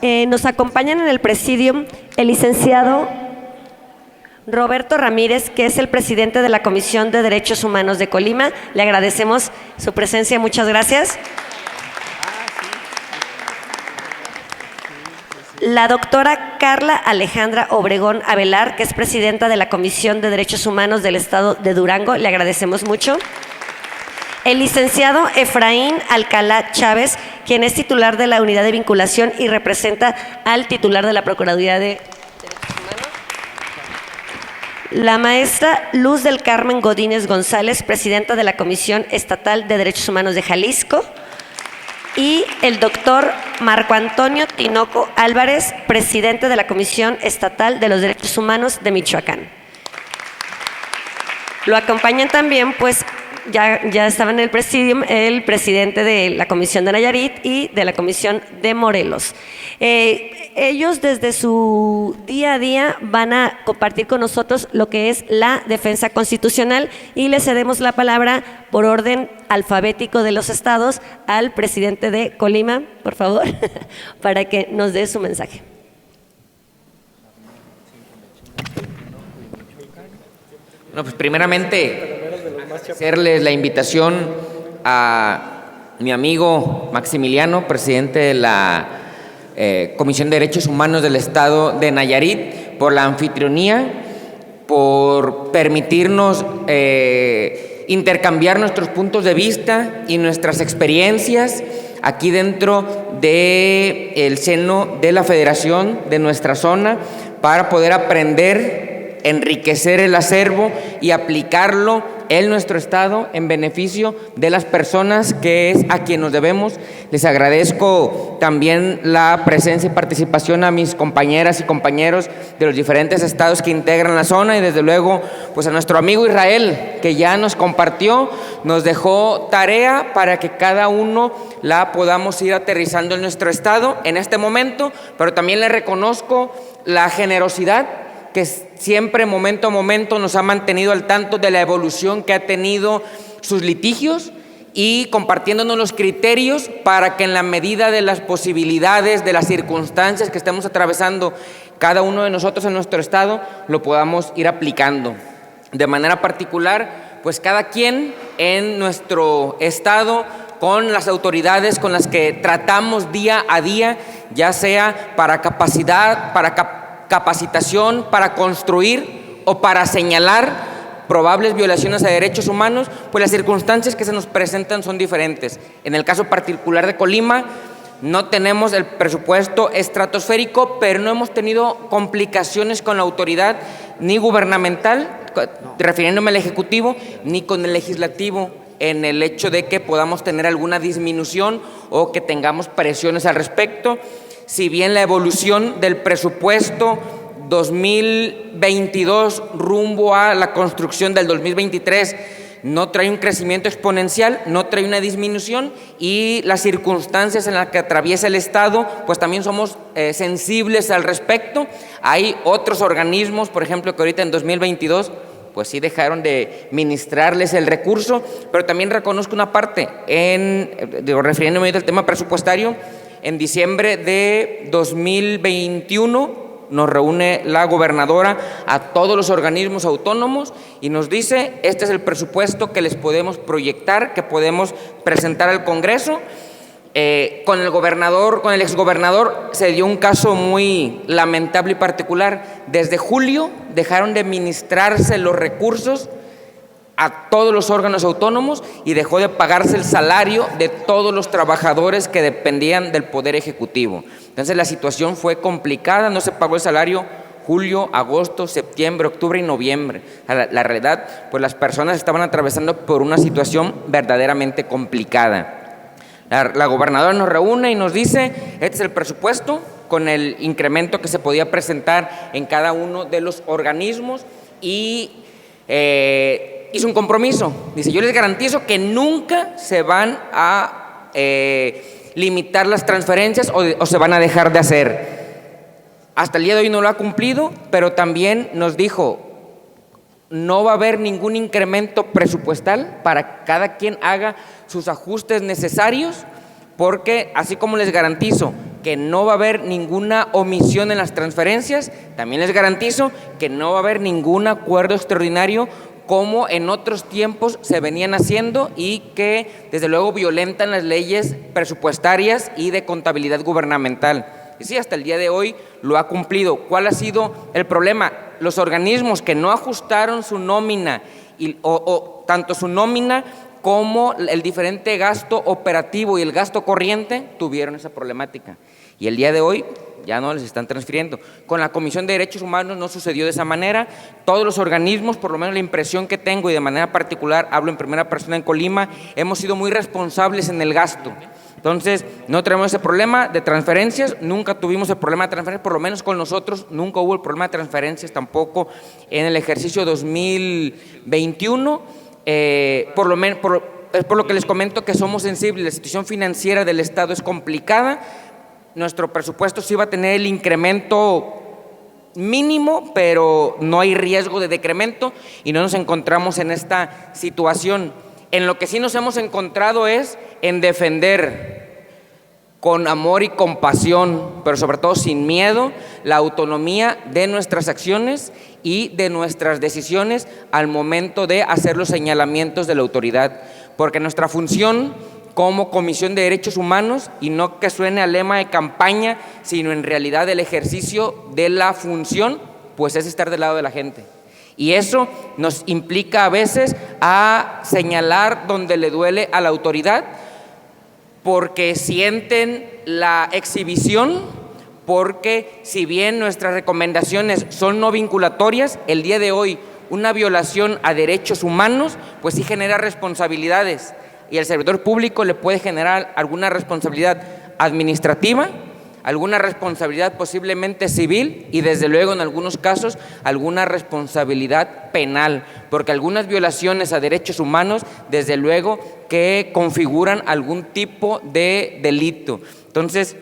Nos acompañan en el presidium el licenciado Roberto Ramírez, que es el presidente de la Comisión de Derechos Humanos de Colima. Le agradecemos su presencia, muchas gracias. La doctora Carla Alejandra Obregón Avelar, que es presidenta de la Comisión de Derechos Humanos del Estado de Durango, le agradecemos mucho. El licenciado Efraín Alcalá Chávez, quien es titular de la Unidad de Vinculación y representa al titular de la Procuraduría de Derechos Humanos. La maestra Luz del Carmen Godínez González, presidenta de la Comisión Estatal de Derechos Humanos de Jalisco. Y el doctor Marco Antonio Tinoco Álvarez, presidente de la Comisión Estatal de los Derechos Humanos de Michoacán. Lo acompañan también, pues, ya estaba en el presidium el presidente de la Comisión de Nayarit y de la Comisión de Morelos. Ellos desde su día a día van a compartir con nosotros lo que es la defensa constitucional y le cedemos la palabra por orden alfabético de los estados al presidente de Colima, por favor, para que nos dé su mensaje. Bueno, pues primeramente hacerles la invitación a mi amigo Maximiliano, presidente de la Comisión de Derechos Humanos del Estado de Nayarit, por la anfitrionía, por permitirnos intercambiar nuestros puntos de vista y nuestras experiencias aquí dentro del seno de la federación de nuestra zona para poder aprender, enriquecer el acervo y aplicarlo en nuestro estado en beneficio de las personas que es a quien nos debemos. Les agradezco también la presencia y participación a mis compañeras y compañeros de los diferentes estados que integran la zona y desde luego pues a nuestro amigo Israel, que ya nos compartió, nos dejó tarea para que cada uno la podamos ir aterrizando en nuestro estado en este momento, pero también le reconozco la generosidad que siempre momento a momento nos ha mantenido al tanto de la evolución que ha tenido sus litigios y compartiéndonos los criterios para que en la medida de las posibilidades, de las circunstancias que estemos atravesando cada uno de nosotros en nuestro estado, lo podamos ir aplicando. De manera particular, pues cada quien en nuestro estado, con las autoridades con las que tratamos día a día, ya sea para capacidad, para capacitación, para construir o para señalar probables violaciones a derechos humanos, pues las circunstancias que se nos presentan son diferentes. En el caso particular de Colima, no tenemos el presupuesto estratosférico, pero no hemos tenido complicaciones con la autoridad ni gubernamental, refiriéndome al Ejecutivo, ni con el Legislativo, en el hecho de que podamos tener alguna disminución o que tengamos presiones al respecto. Si bien la evolución del presupuesto 2022 rumbo a la construcción del 2023 no trae un crecimiento exponencial, no trae una disminución, y las circunstancias en las que atraviesa el Estado, pues también somos sensibles al respecto. Hay otros organismos, por ejemplo, que ahorita en 2022 pues sí dejaron de ministrarles el recurso, pero también reconozco una parte, refiriéndome al tema presupuestario. En diciembre de 2021 nos reúne la gobernadora a todos los organismos autónomos y nos dice: este es el presupuesto que les podemos proyectar, que podemos presentar al Congreso. Con el gobernador, con el exgobernador se dio un caso muy lamentable y particular. Desde julio dejaron de ministrarse los recursos a todos los órganos autónomos y dejó de pagarse el salario de todos los trabajadores que dependían del Poder Ejecutivo. Entonces la situación fue complicada, no se pagó el salario julio, agosto, septiembre, octubre y noviembre. La realidad, pues las personas estaban atravesando por una situación verdaderamente complicada. La gobernadora nos reúne y nos dice: este es el presupuesto con el incremento que se podía presentar en cada uno de los organismos, y hizo un compromiso. Dice: yo les garantizo que nunca se van a limitar las transferencias o se van a dejar de hacer. Hasta el día de hoy no lo ha cumplido, pero también nos dijo: no va a haber ningún incremento presupuestal para que cada quien haga sus ajustes necesarios, porque así como les garantizo que no va a haber ninguna omisión en las transferencias. También les garantizo que no va a haber ningún acuerdo extraordinario como en otros tiempos se venían haciendo y que desde luego violentan las leyes presupuestarias y de contabilidad gubernamental. Y sí, hasta el día de hoy lo ha cumplido. ¿Cuál ha sido el problema? Los organismos que no ajustaron su nómina, tanto su nómina como el diferente gasto operativo y el gasto corriente, tuvieron esa problemática. Y el día de hoy ya no les están transfiriendo. Con la Comisión de Derechos Humanos no sucedió de esa manera. Todos los organismos, por lo menos la impresión que tengo, y de manera particular, hablo en primera persona en Colima, hemos sido muy responsables en el gasto. Entonces, no tenemos ese problema de transferencias, nunca tuvimos el problema de transferencias, por lo menos con nosotros, nunca hubo el problema de transferencias tampoco en el ejercicio 2021. Por lo que les comento que somos sensibles, la situación financiera del Estado es complicada, nuestro presupuesto sí va a tener el incremento mínimo, pero no hay riesgo de decremento y no nos encontramos en esta situación. En lo que sí nos hemos encontrado es en defender con amor y compasión, pero sobre todo sin miedo, la autonomía de nuestras acciones y de nuestras decisiones al momento de hacer los señalamientos de la autoridad, porque nuestra función como Comisión de Derechos Humanos, y no que suene a lema de campaña, sino en realidad el ejercicio de la función, pues es estar del lado de la gente. Y eso nos implica a veces a señalar donde le duele a la autoridad, porque sienten la exhibición, porque si bien nuestras recomendaciones son no vinculatorias, el día de hoy una violación a derechos humanos, pues sí genera responsabilidades. Y el servidor público le puede generar alguna responsabilidad administrativa, alguna responsabilidad posiblemente civil y desde luego en algunos casos alguna responsabilidad penal, porque algunas violaciones a derechos humanos desde luego que configuran algún tipo de delito. Entonces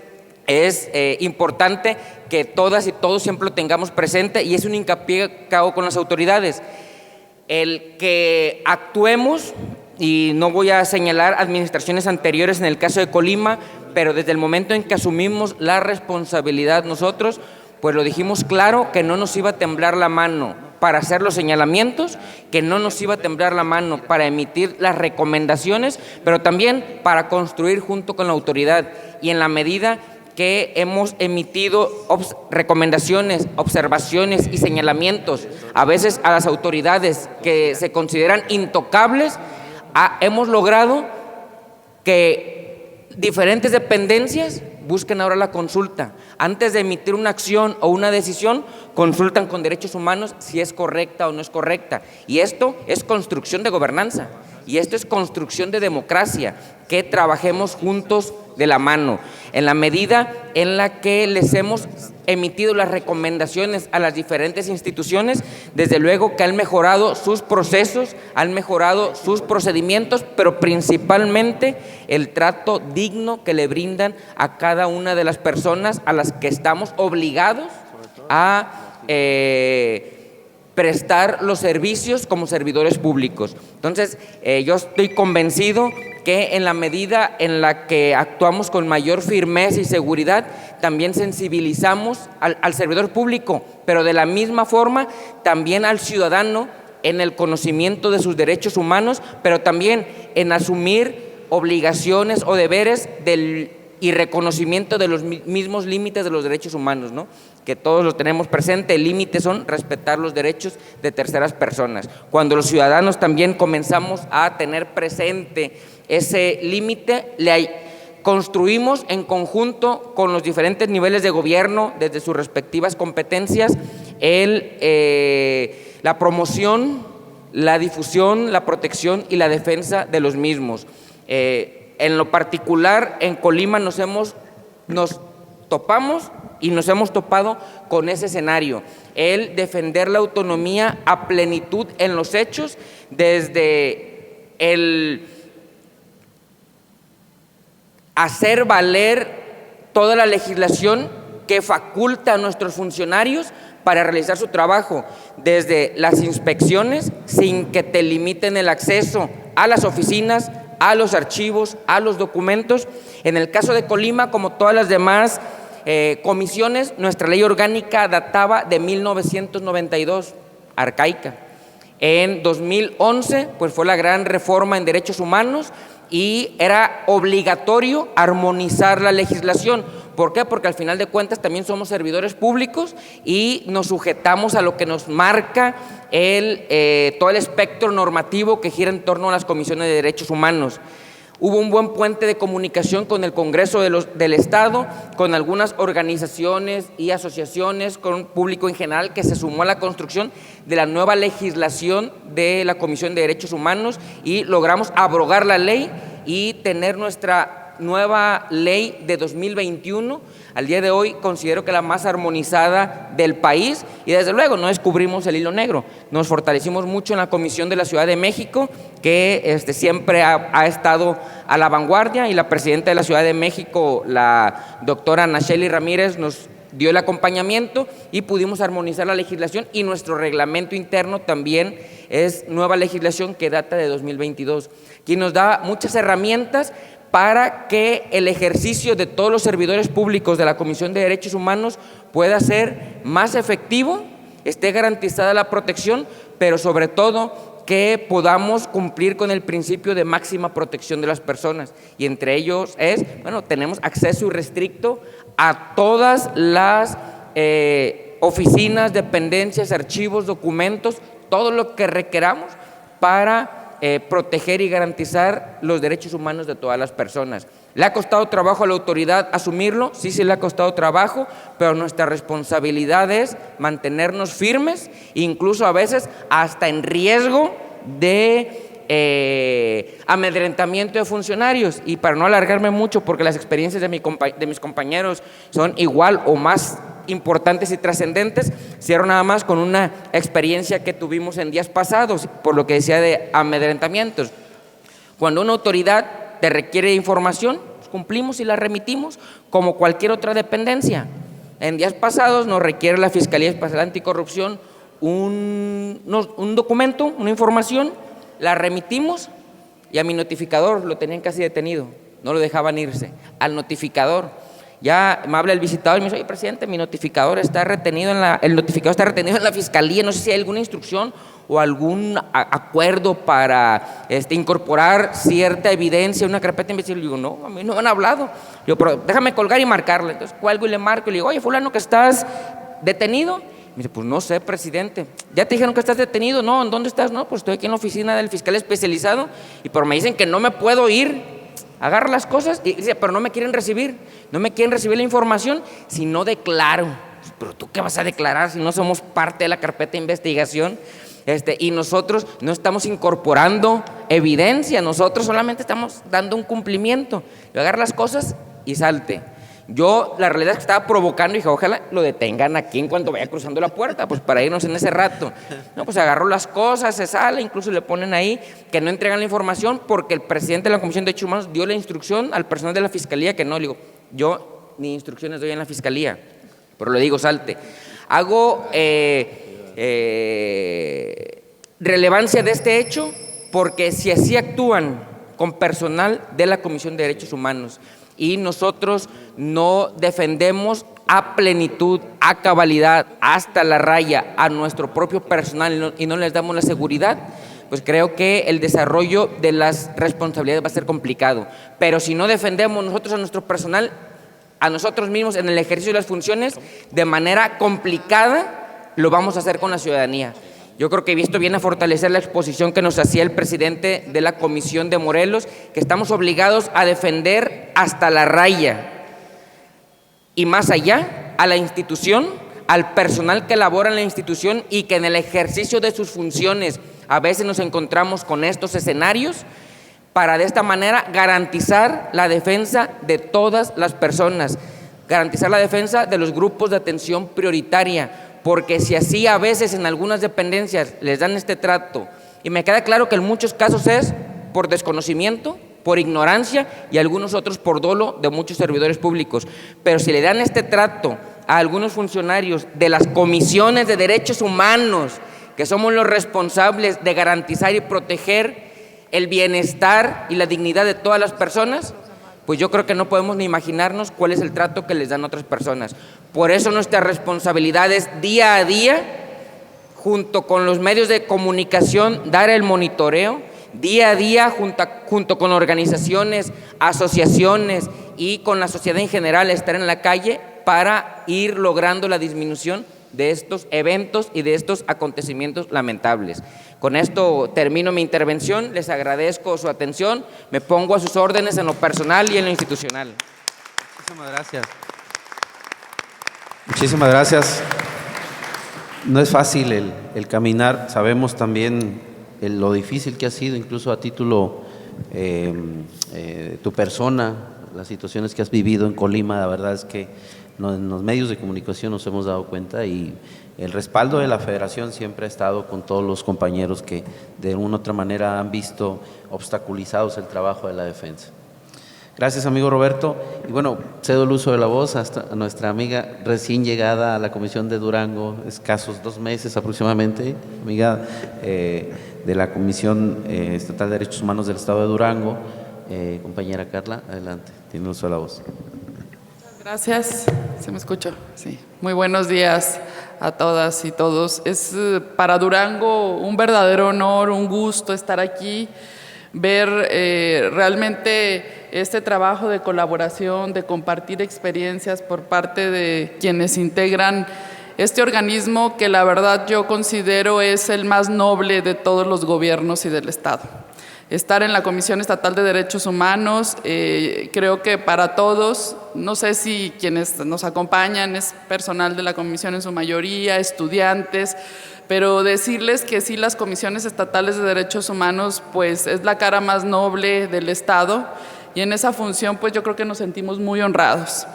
es importante que todas y todos siempre lo tengamos presente y es un hincapié que hago con las autoridades, el que actuemos. Y no voy a señalar administraciones anteriores en el caso de Colima, pero desde el momento en que asumimos la responsabilidad nosotros, pues lo dijimos claro, que no nos iba a temblar la mano para hacer los señalamientos, que no nos iba a temblar la mano para emitir las recomendaciones, pero también para construir junto con la autoridad. Y en la medida que hemos emitido recomendaciones, observaciones y señalamientos, a veces a las autoridades que se consideran intocables, hemos logrado que diferentes dependencias busquen ahora la consulta. Antes de emitir una acción o una decisión, consultan con derechos humanos si es correcta o no es correcta. Y esto es construcción de gobernanza, y esto es construcción de democracia, que trabajemos juntos de la mano. En la medida en la que les hemos emitido las recomendaciones a las diferentes instituciones, desde luego que han mejorado sus procesos, han mejorado sus procedimientos, pero principalmente el trato digno que le brindan a cada una de las personas a las que estamos obligados a prestar los servicios como servidores públicos. Entonces, yo estoy convencido que en la medida en la que actuamos con mayor firmeza y seguridad, también sensibilizamos al servidor público, pero de la misma forma también al ciudadano en el conocimiento de sus derechos humanos, pero también en asumir obligaciones o deberes y reconocimiento de los mismos límites de los derechos humanos, ¿no? Que todos lo tenemos presente. El límite son respetar los derechos de terceras personas. Cuando los ciudadanos también comenzamos a tener presente ese límite, construimos en conjunto con los diferentes niveles de gobierno, desde sus respectivas competencias, la promoción, la difusión, la protección y la defensa de los mismos. En lo particular, en Colima nos topamos y nos hemos topado con ese escenario, el defender la autonomía a plenitud en los hechos, desde el hacer valer toda la legislación que faculta a nuestros funcionarios para realizar su trabajo, desde las inspecciones sin que te limiten el acceso a las oficinas, a los archivos, a los documentos. En el caso de Colima, como todas las demás comisiones, nuestra ley orgánica databa de 1992, arcaica. En 2011, pues fue la gran reforma en derechos humanos y era obligatorio armonizar la legislación. ¿Por qué? Porque al final de cuentas también somos servidores públicos y nos sujetamos a lo que nos marca todo el espectro normativo que gira en torno a las comisiones de derechos humanos. Hubo un buen puente de comunicación con el Congreso del Estado, con algunas organizaciones y asociaciones, con un público en general que se sumó a la construcción de la nueva legislación de la Comisión de Derechos Humanos y logramos abrogar la ley y tener nuestra nueva ley de 2021, al día de hoy considero que la más armonizada del país y desde luego no descubrimos el hilo negro, nos fortalecimos mucho en la Comisión de la Ciudad de México que siempre ha estado a la vanguardia y la presidenta de la Ciudad de México, la doctora Nacheli Ramírez, nos dio el acompañamiento y pudimos armonizar la legislación y nuestro reglamento interno también es nueva legislación que data de 2022, quien nos da muchas herramientas para que el ejercicio de todos los servidores públicos de la Comisión de Derechos Humanos pueda ser más efectivo, esté garantizada la protección, pero sobre todo que podamos cumplir con el principio de máxima protección de las personas. Y entre ellos tenemos acceso irrestricto a todas las oficinas, dependencias, archivos, documentos, todo lo que requeramos para proteger y garantizar los derechos humanos de todas las personas. ¿Le ha costado trabajo a la autoridad asumirlo? Sí, le ha costado trabajo, pero nuestra responsabilidad es mantenernos firmes, incluso a veces hasta en riesgo de amedrentamiento de funcionarios. Y para no alargarme mucho, porque las experiencias de mis compañeros son igual o más importantes y trascendentes, cierro nada más con una experiencia que tuvimos en días pasados, por lo que decía de amedrentamientos. Cuando una autoridad te requiere información, pues cumplimos y la remitimos como cualquier otra dependencia. En días pasados nos requiere la Fiscalía Especial Anticorrupción un documento, una información, la remitimos y a mi notificador lo tenían casi detenido, no lo dejaban irse, al notificador. Ya me habla el visitador y me dice: oye, presidente, mi notificador está retenido el notificador está retenido en la fiscalía, no sé si hay alguna instrucción o algún acuerdo para incorporar cierta evidencia en una carpeta de investigación. Le digo: no, a mí no me han hablado. Le digo: pero déjame colgar y marcarle. Entonces cuelgo y le marco y le digo: oye, fulano, que estás detenido. Me dice: pues no sé, presidente. ¿Ya te dijeron que estás detenido? No, ¿en dónde estás? No, pues estoy aquí en la oficina del fiscal especializado, pero me dicen que no me puedo ir. Agarra las cosas y dice: pero no me quieren recibir la información si no declaro. Pero tú qué vas a declarar si no somos parte de la carpeta de investigación, y nosotros no estamos incorporando evidencia, nosotros solamente estamos dando un cumplimiento. Yo agarro las cosas y salte. Yo la realidad es que estaba provocando y dije: ojalá lo detengan aquí en cuanto vaya cruzando la puerta, pues para irnos en ese rato. No, pues agarró las cosas, se sale, incluso le ponen ahí que no entregan la información porque el presidente de la Comisión de Derechos Humanos dio la instrucción al personal de la Fiscalía que no. Le digo: yo ni instrucciones doy en la Fiscalía, pero le digo: salte. Hago relevancia de este hecho porque si así actúan con personal de la Comisión de Derechos Humanos y nosotros no defendemos a plenitud, a cabalidad, hasta la raya a nuestro propio personal y no les damos la seguridad, pues creo que el desarrollo de las responsabilidades va a ser complicado. Pero si no defendemos nosotros a nuestro personal, a nosotros mismos en el ejercicio de las funciones, de manera complicada, lo vamos a hacer con la ciudadanía. Yo creo que he visto bien a fortalecer la exposición que nos hacía el presidente de la Comisión de Morelos, que estamos obligados a defender hasta la raya y más allá a la institución, al personal que labora en la institución y que en el ejercicio de sus funciones a veces nos encontramos con estos escenarios, para de esta manera garantizar la defensa de todas las personas, garantizar la defensa de los grupos de atención prioritaria, porque si así a veces en algunas dependencias les dan este trato, y me queda claro que en muchos casos es por desconocimiento, por ignorancia y algunos otros por dolo de muchos servidores públicos, pero si le dan este trato a algunos funcionarios de las comisiones de derechos humanos, que somos los responsables de garantizar y proteger el bienestar y la dignidad de todas las personas, pues yo creo que no podemos ni imaginarnos cuál es el trato que les dan otras personas. Por eso nuestra responsabilidad es día a día, junto con los medios de comunicación, dar el monitoreo, día a día, junto con organizaciones, asociaciones y con la sociedad en general, estar en la calle para ir logrando la disminución de estos eventos y de estos acontecimientos lamentables. Con esto termino mi intervención, les agradezco su atención, me pongo a sus órdenes en lo personal y en lo institucional. Muchísimas gracias. Muchísimas gracias. No es fácil el caminar, sabemos también lo difícil que ha sido, incluso a título tu persona, las situaciones que has vivido en Colima. La verdad es que en los medios de comunicación nos hemos dado cuenta, y el respaldo de la Federación siempre ha estado con todos los compañeros que de una u otra manera han visto obstaculizados el trabajo de la defensa. Gracias, amigo Roberto. Y bueno, cedo el uso de la voz a nuestra amiga recién llegada a la Comisión de Durango, escasos 2 meses aproximadamente, amiga de la Comisión Estatal de Derechos Humanos del Estado de Durango, compañera Carla, adelante, tiene el uso de la voz. Gracias, ¿se me escucha? Sí. Muy buenos días a todas y todos. Es para Durango un verdadero honor, un gusto estar aquí, ver realmente este trabajo de colaboración, de compartir experiencias por parte de quienes integran este organismo que la verdad yo considero es el más noble de todos los gobiernos y del Estado. Estar en la Comisión Estatal de Derechos Humanos, creo que para todos, no sé si quienes nos acompañan es personal de la Comisión en su mayoría, estudiantes, pero decirles que sí, las Comisiones Estatales de Derechos Humanos pues es la cara más noble del Estado, y en esa función pues yo creo que nos sentimos muy honrados.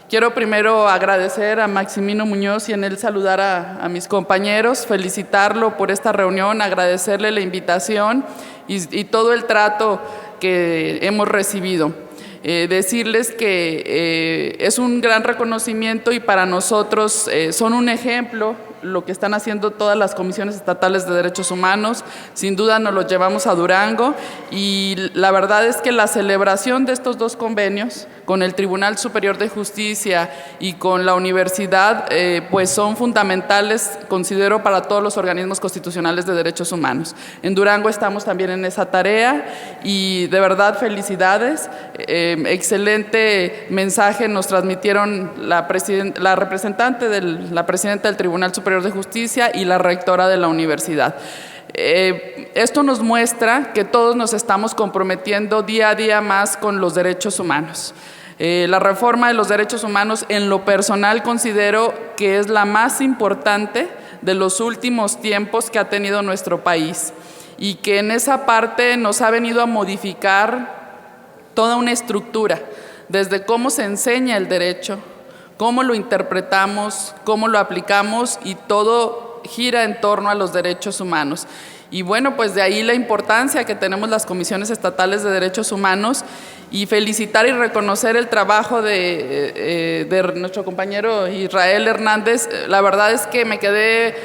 Quiero primero agradecer a Maximino Muñoz y en él saludar a mis compañeros, felicitarlo por esta reunión, agradecerle la invitación y todo el trato que hemos recibido. Decirles que es un gran reconocimiento y para nosotros son un ejemplo lo que están haciendo todas las comisiones estatales de derechos humanos. Sin duda nos lo llevamos a Durango, y la verdad es que la celebración de estos 2 convenios con el Tribunal Superior de Justicia y con la universidad pues son fundamentales, considero, para todos los organismos constitucionales de derechos humanos. En Durango estamos también en esa tarea y de verdad felicidades. Excelente mensaje nos transmitieron la presidenta del Tribunal Superior de Justicia y la rectora de la universidad. Esto nos muestra que todos nos estamos comprometiendo día a día más con los derechos humanos. La reforma de los derechos humanos, en lo personal, considero que es la más importante de los últimos tiempos que ha tenido nuestro país, y que en esa parte nos ha venido a modificar toda una estructura, desde cómo se enseña el derecho, cómo lo interpretamos, cómo lo aplicamos, y todo gira en torno a los derechos humanos. Y bueno, pues de ahí la importancia que tenemos las comisiones estatales de derechos humanos, y felicitar y reconocer el trabajo de nuestro compañero Israel Hernández. La verdad es que me quedé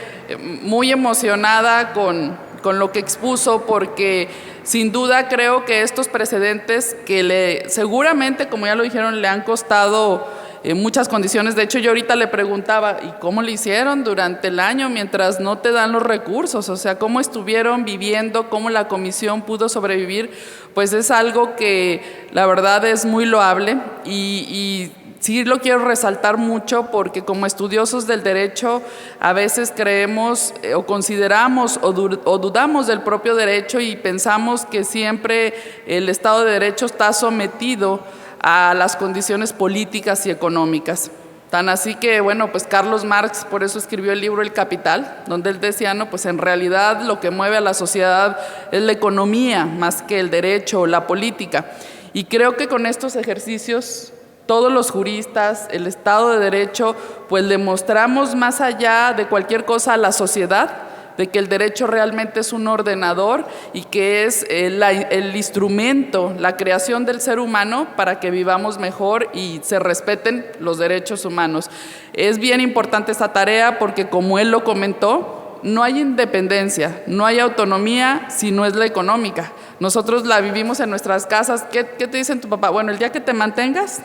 muy emocionada con lo que expuso, porque sin duda creo que estos precedentes que seguramente, como ya lo dijeron, le han costado muchas condiciones. De hecho, yo ahorita le preguntaba, ¿y cómo le hicieron durante el año mientras no te dan los recursos? O sea, ¿cómo estuvieron viviendo? ¿Cómo la comisión pudo sobrevivir? Pues es algo que la verdad es muy loable, y sí lo quiero resaltar mucho, porque como estudiosos del derecho a veces creemos o consideramos o dudamos del propio derecho, y pensamos que siempre el Estado de Derecho está sometido a las condiciones políticas y económicas. Tan así que, bueno, pues Carlos Marx por eso escribió el libro El Capital, donde él decía, no, pues en realidad lo que mueve a la sociedad es la economía más que el derecho o la política. Y creo que con estos ejercicios todos los juristas, el Estado de Derecho, pues demostramos más allá de cualquier cosa a la sociedad de que el derecho realmente es un ordenador, y que es el instrumento, la creación del ser humano para que vivamos mejor y se respeten los derechos humanos. Es bien importante esta tarea porque, como él lo comentó, no hay independencia, no hay autonomía si no es la económica. Nosotros la vivimos en nuestras casas. ¿Qué te dicen tu papá? Bueno, el día que te mantengas,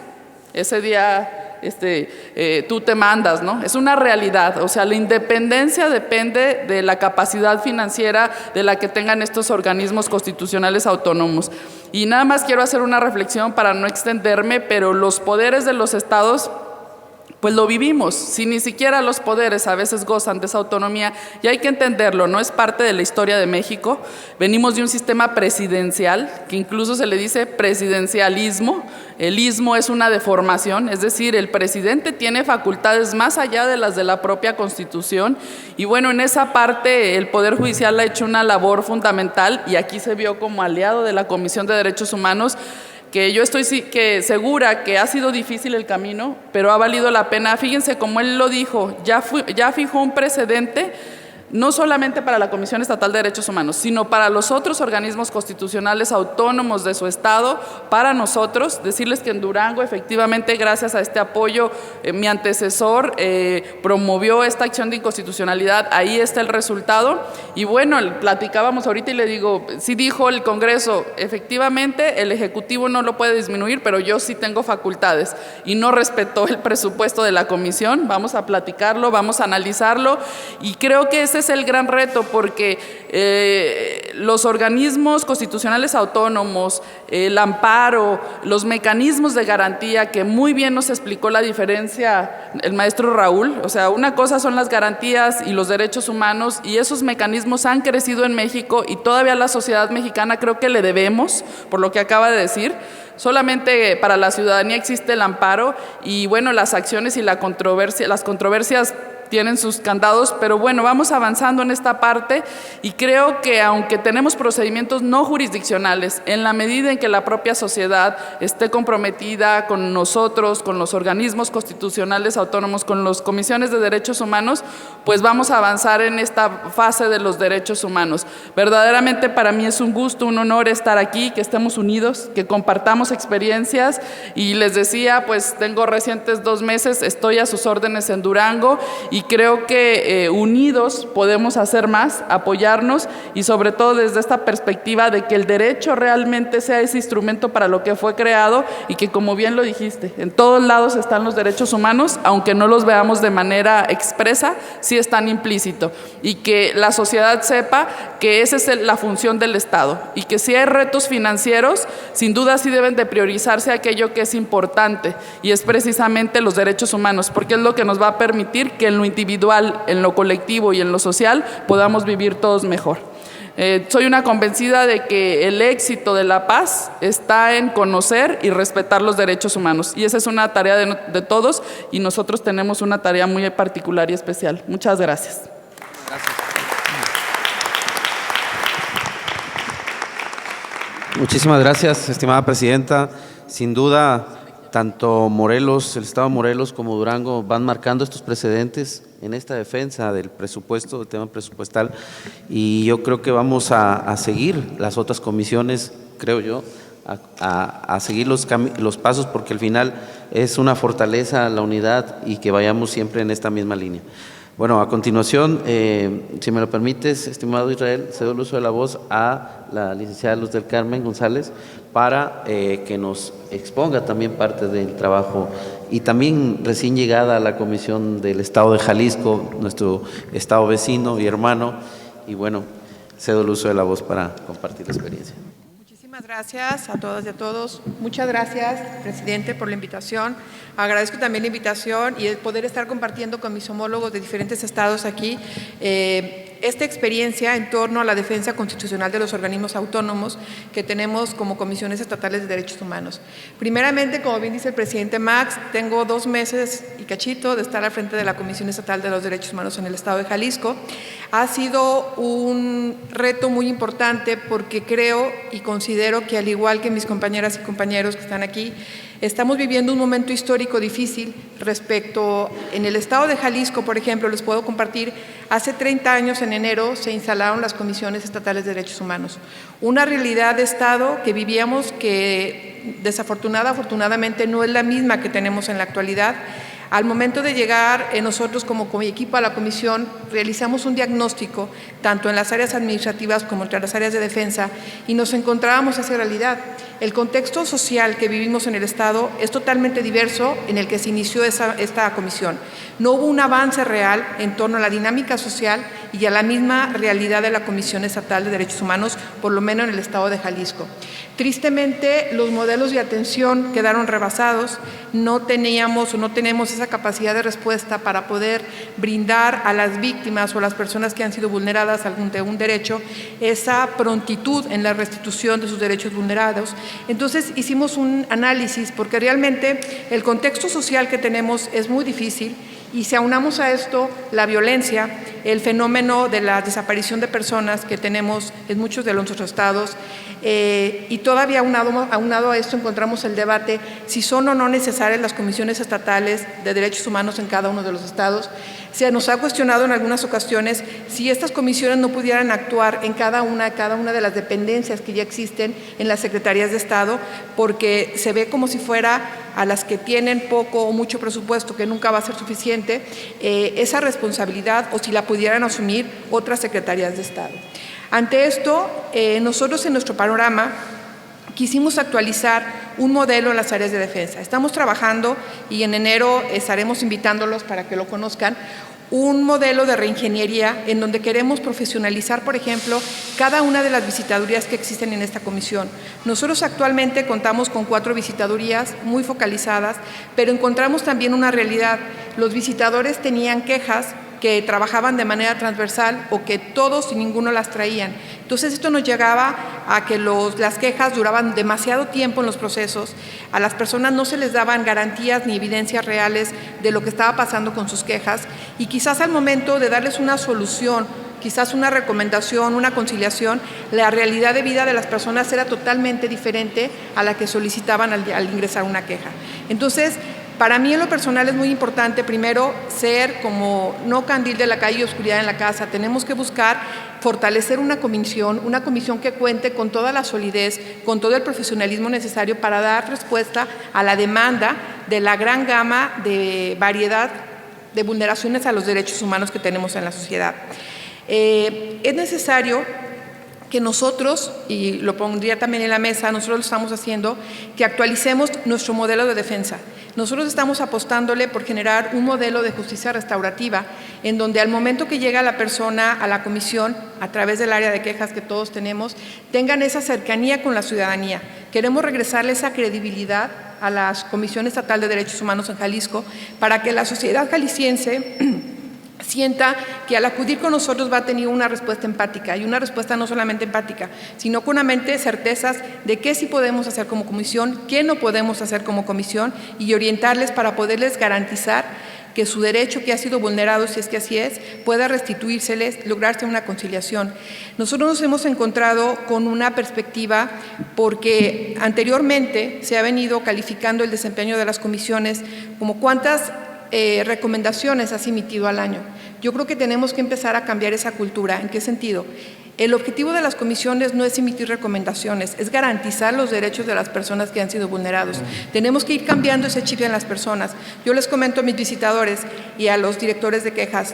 ese día tú te mandas, ¿no? Es una realidad. O sea, la independencia depende de la capacidad financiera de la que tengan estos organismos constitucionales autónomos. Y nada más quiero hacer una reflexión para no extenderme, pero los poderes de los estados, pues lo vivimos, si ni siquiera los poderes a veces gozan de esa autonomía, y hay que entenderlo, no es parte de la historia de México. Venimos de un sistema presidencial, que incluso se le dice presidencialismo. El ismo es una deformación, es decir, el presidente tiene facultades más allá de las de la propia Constitución, y bueno, en esa parte el Poder Judicial ha hecho una labor fundamental, y aquí se vio como aliado de la Comisión de Derechos Humanos, que yo estoy segura que ha sido difícil el camino, pero ha valido la pena. Fíjense, como él lo dijo, ya fijó un precedente, no solamente para la Comisión Estatal de Derechos Humanos, sino para los otros organismos constitucionales autónomos de su estado. Para nosotros, decirles que en Durango, efectivamente, gracias a este apoyo, mi antecesor promovió esta acción de inconstitucionalidad, ahí está el resultado. Y bueno, platicábamos ahorita y le digo, sí dijo el Congreso, efectivamente, el Ejecutivo no lo puede disminuir, pero yo sí tengo facultades, y no respetó el presupuesto de la Comisión. Vamos a platicarlo, vamos a analizarlo, y creo que ese es el gran reto, porque los organismos constitucionales autónomos, el amparo, los mecanismos de garantía, que muy bien nos explicó la diferencia el maestro Raúl. O sea, una cosa son las garantías y los derechos humanos, y esos mecanismos han crecido en México, y todavía la sociedad mexicana creo que le debemos, por lo que acaba de decir. Solamente para la ciudadanía existe el amparo, y bueno, las acciones y las controversias tienen sus candados, pero bueno, vamos avanzando en esta parte, y creo que aunque tenemos procedimientos no jurisdiccionales, en la medida en que la propia sociedad esté comprometida con nosotros, con los organismos constitucionales autónomos, con las comisiones de derechos humanos, pues vamos a avanzar en esta fase de los derechos humanos. Verdaderamente para mí es un gusto, un honor estar aquí, que estemos unidos, que compartamos experiencias, y les decía, pues tengo recientes 2 meses, estoy a sus órdenes en Durango, y creo que unidos podemos hacer más, apoyarnos, y sobre todo desde esta perspectiva de que el derecho realmente sea ese instrumento para lo que fue creado, y que, como bien lo dijiste, en todos lados están los derechos humanos, aunque no los veamos de manera expresa, sí están implícitos, y que la sociedad sepa que esa es la función del Estado, y que si hay retos financieros, sin duda sí deben de priorizarse aquello que es importante, y es precisamente los derechos humanos, porque es lo que nos va a permitir que en lo individual, en lo colectivo y en lo social podamos vivir todos mejor. Soy una convencida de que el éxito de la paz está en conocer y respetar los derechos humanos, y esa es una tarea de todos, y nosotros tenemos una tarea muy particular y especial. Muchas gracias. Gracias. Muchísimas gracias, estimada presidenta. Sin duda, tanto Morelos, el estado de Morelos, como Durango van marcando estos precedentes en esta defensa del presupuesto, del tema presupuestal, y yo creo que vamos a seguir las otras comisiones, creo yo, a seguir los pasos, porque al final es una fortaleza la unidad, y que vayamos siempre en esta misma línea. Bueno, a continuación, si me lo permites, estimado Israel, cedo el uso de la voz a la licenciada Luz del Carmen González para que nos exponga también parte del trabajo, y también recién llegada a la Comisión del Estado de Jalisco, nuestro estado vecino y hermano, y bueno, cedo el uso de la voz para compartir la experiencia. Muchísimas gracias a todas y a todos. Muchas gracias, presidente, por la invitación. Agradezco también la invitación y el poder estar compartiendo con mis homólogos de diferentes estados aquí esta experiencia en torno a la defensa constitucional de los organismos autónomos que tenemos como comisiones estatales de derechos humanos. Primeramente, como bien dice el presidente Max, tengo 2 meses y cachito de estar al frente de la Comisión Estatal de los Derechos Humanos en el estado de Jalisco. Ha sido un reto muy importante, porque creo y considero que, al igual que mis compañeras y compañeros que están aquí, estamos viviendo un momento histórico difícil respecto, en el estado de Jalisco, por ejemplo, les puedo compartir, hace 30 años en enero se instalaron las comisiones estatales de derechos humanos. Una realidad de estado que vivíamos, que afortunadamente no es la misma que tenemos en la actualidad. Al momento de llegar, nosotros como equipo a la comisión realizamos un diagnóstico tanto en las áreas administrativas como entre las áreas de defensa y nos encontrábamos esa realidad. El contexto social que vivimos en el Estado es totalmente diverso en el que se inició esta comisión. No hubo un avance real en torno a la dinámica social y a la misma realidad de la Comisión Estatal de Derechos Humanos, por lo menos en el Estado de Jalisco. Tristemente, los modelos de atención quedaron rebasados, no teníamos o no tenemos esa capacidad de respuesta para poder brindar a las víctimas o a las personas que han sido vulneradas de un derecho esa prontitud en la restitución de sus derechos vulnerados. Entonces hicimos un análisis porque realmente el contexto social que tenemos es muy difícil y si aunamos a esto la violencia, el fenómeno de la desaparición de personas que tenemos en muchos de nuestros estados y todavía aunado a esto encontramos el debate si son o no necesarias las comisiones estatales de derechos humanos en cada uno de los estados. Se nos ha cuestionado en algunas ocasiones si estas comisiones no pudieran actuar en cada una de las dependencias que ya existen en las secretarías de Estado, porque se ve como si fuera a las que tienen poco o mucho presupuesto, que nunca va a ser suficiente, esa responsabilidad o si la pudieran asumir otras secretarías de Estado. Ante esto, nosotros en nuestro panorama quisimos actualizar un modelo en las áreas de defensa. Estamos trabajando y en enero estaremos invitándolos para que lo conozcan, un modelo de reingeniería en donde queremos profesionalizar, por ejemplo, cada una de las visitadurías que existen en esta comisión. Nosotros actualmente contamos con 4 visitadurías muy focalizadas, pero encontramos también una realidad. Los visitadores tenían quejas que trabajaban de manera transversal o que todos y ninguno las traían. Entonces esto nos llegaba a que las quejas duraban demasiado tiempo en los procesos, a las personas no se les daban garantías ni evidencias reales de lo que estaba pasando con sus quejas y quizás al momento de darles una solución, quizás una recomendación, una conciliación, la realidad de vida de las personas era totalmente diferente a la que solicitaban al ingresar una queja. Entonces, para mí en lo personal es muy importante, primero, ser como no candil de la calle y oscuridad en la casa. Tenemos que buscar fortalecer una comisión que cuente con toda la solidez, con todo el profesionalismo necesario para dar respuesta a la demanda de la gran gama de variedad de vulneraciones a los derechos humanos que tenemos en la sociedad. Es necesario que nosotros, y lo pondría también en la mesa, nosotros lo estamos haciendo, que actualicemos nuestro modelo de defensa. Nosotros estamos apostándole por generar un modelo de justicia restaurativa en donde al momento que llega la persona a la comisión, a través del área de quejas que todos tenemos, tengan esa cercanía con la ciudadanía. Queremos regresarle esa credibilidad a la Comisión Estatal de Derechos Humanos en Jalisco para que la sociedad jalisciense sienta que al acudir con nosotros va a tener una respuesta empática y una respuesta no solamente empática, sino con una mente certezas de qué sí podemos hacer como comisión, qué no podemos hacer como comisión y orientarles para poderles garantizar que su derecho que ha sido vulnerado, si es que así es, pueda restituírseles, lograrse una conciliación. Nosotros nos hemos encontrado con una perspectiva porque anteriormente se ha venido calificando el desempeño de las comisiones como cuántas recomendaciones has emitido al año. Yo creo que tenemos que empezar a cambiar esa cultura. ¿En qué sentido? El objetivo de las comisiones no es emitir recomendaciones, es garantizar los derechos de las personas que han sido vulnerados. Tenemos que ir cambiando ese chip en las personas. Yo les comento a mis visitadores y a los directores de quejas,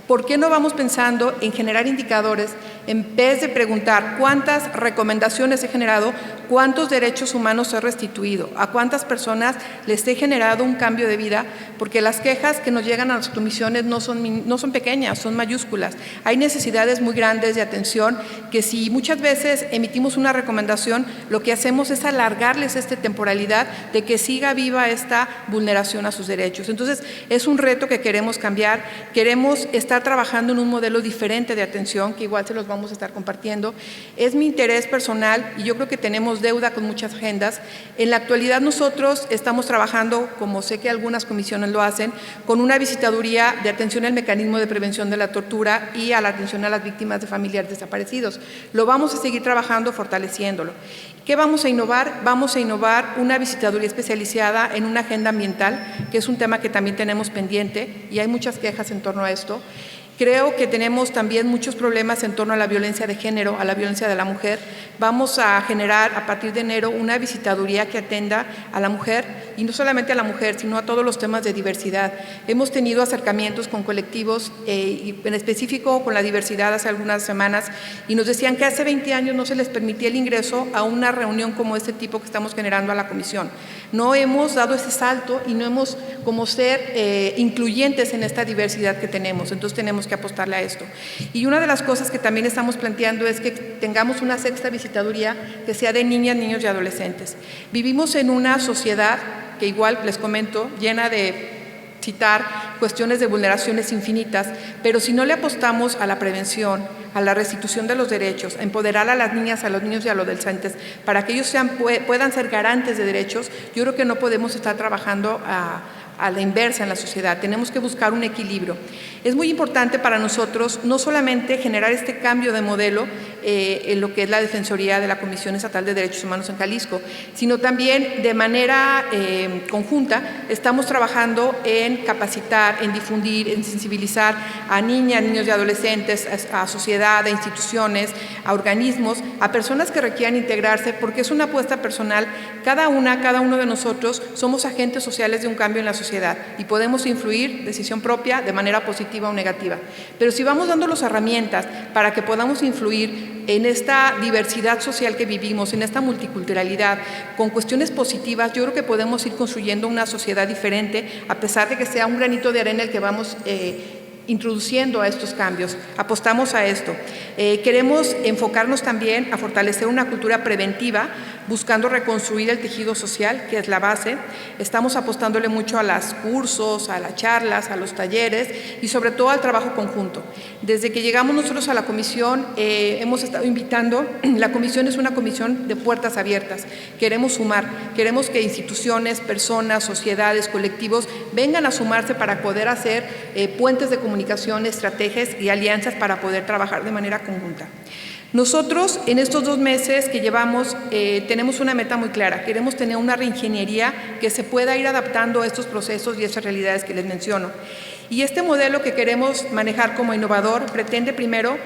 ¿por qué no vamos pensando en generar indicadores en vez de preguntar cuántas recomendaciones he generado, cuántos derechos humanos he restituido, a cuántas personas les he generado un cambio de vida? Porque las quejas que nos llegan a las comisiones no son pequeñas, son mayúsculas. Hay necesidades muy grandes de atención que si muchas veces emitimos una recomendación, lo que hacemos es alargarles esta temporalidad de que siga viva esta vulneración a sus derechos. Entonces, es un reto que queremos cambiar, queremos estar trabajando en un modelo diferente de atención, que igual se los vamos a estar compartiendo. Es mi interés personal y yo creo que tenemos deuda con muchas agendas. En la actualidad nosotros estamos trabajando, como sé que algunas comisiones lo hacen, con una visitaduría de atención al mecanismo de prevención de la tortura y a la atención a las víctimas de familiares desaparecidos. Lo vamos a seguir trabajando, fortaleciéndolo. ¿Qué vamos a innovar? Vamos a innovar una visitaduría especializada en una agenda ambiental, que es un tema que también tenemos pendiente y hay muchas quejas en torno a esto. Creo que tenemos también muchos problemas en torno a la violencia de género, a la violencia de la mujer. Vamos a generar a partir de enero una visitaduría que atenda a la mujer, y no solamente a la mujer, sino a todos los temas de diversidad. Hemos tenido acercamientos con colectivos, y en específico con la diversidad hace algunas semanas, y nos decían que hace 20 años no se les permitía el ingreso a una reunión como este tipo que estamos generando a la comisión. No hemos dado ese salto y no hemos como ser incluyentes en esta diversidad que tenemos, entonces tenemos que apostarle a esto. Y una de las cosas que también estamos planteando es que tengamos una sexta visitaduría que sea de niñas, niños y adolescentes. Vivimos en una sociedad que igual les comento, llena de citar cuestiones de vulneraciones infinitas, pero si no le apostamos a la prevención, a la restitución de los derechos, a empoderar a las niñas, a los niños y a los adolescentes para que ellos puedan ser garantes de derechos, yo creo que no podemos estar trabajando a la inversa en la sociedad. Tenemos que buscar un equilibrio. Es muy importante para nosotros no solamente generar este cambio de modelo en lo que es la Defensoría de la Comisión Estatal de Derechos Humanos en Jalisco, sino también de manera conjunta estamos trabajando en capacitar, en difundir, en sensibilizar a niñas, niños y adolescentes, a sociedad, a instituciones, a organismos, a personas que requieran integrarse, porque es una apuesta personal. Cada uno de nosotros somos agentes sociales de un cambio en la sociedad y podemos influir, decisión propia, de manera positiva o negativa. Pero si vamos dando las herramientas para que podamos influir en esta diversidad social que vivimos, en esta multiculturalidad, con cuestiones positivas, yo creo que podemos ir construyendo una sociedad diferente, a pesar de que sea un granito de arena el que vamos introduciendo a estos cambios. Apostamos a esto. Queremos enfocarnos también a fortalecer una cultura preventiva, buscando reconstruir el tejido social, que es la base. Estamos apostándole mucho a los cursos, a las charlas, a los talleres y sobre todo al trabajo conjunto. Desde que llegamos nosotros a la comisión, hemos estado invitando, la comisión es una comisión de puertas abiertas. Queremos sumar, queremos que instituciones, personas, sociedades, colectivos vengan a sumarse para poder hacer puentes de comunicación, estrategias y alianzas para poder trabajar de manera conjunta. Nosotros, en estos 2 meses que llevamos, tenemos una meta muy clara. Queremos tener una reingeniería que se pueda ir adaptando a estos procesos y estas realidades que les menciono. Y este modelo que queremos manejar como innovador pretende primero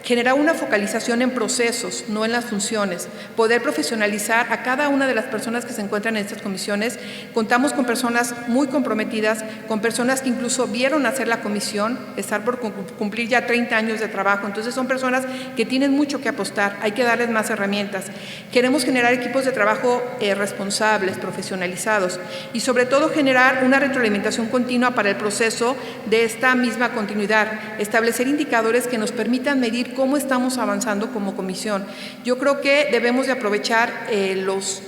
generar una focalización en procesos, no en las funciones, poder profesionalizar a cada una de las personas que se encuentran en estas comisiones. Contamos con personas muy comprometidas, con personas que incluso vieron hacer la comisión, estar por cumplir ya 30 años de trabajo, entonces son personas que tienen mucho que apostar, hay que darles más herramientas. Queremos generar equipos de trabajo responsables, profesionalizados y sobre todo generar una retroalimentación continua para el proceso de esta misma continuidad, establecer indicadores que nos permitan medir cómo estamos avanzando como comisión. Yo creo que debemos de aprovechar los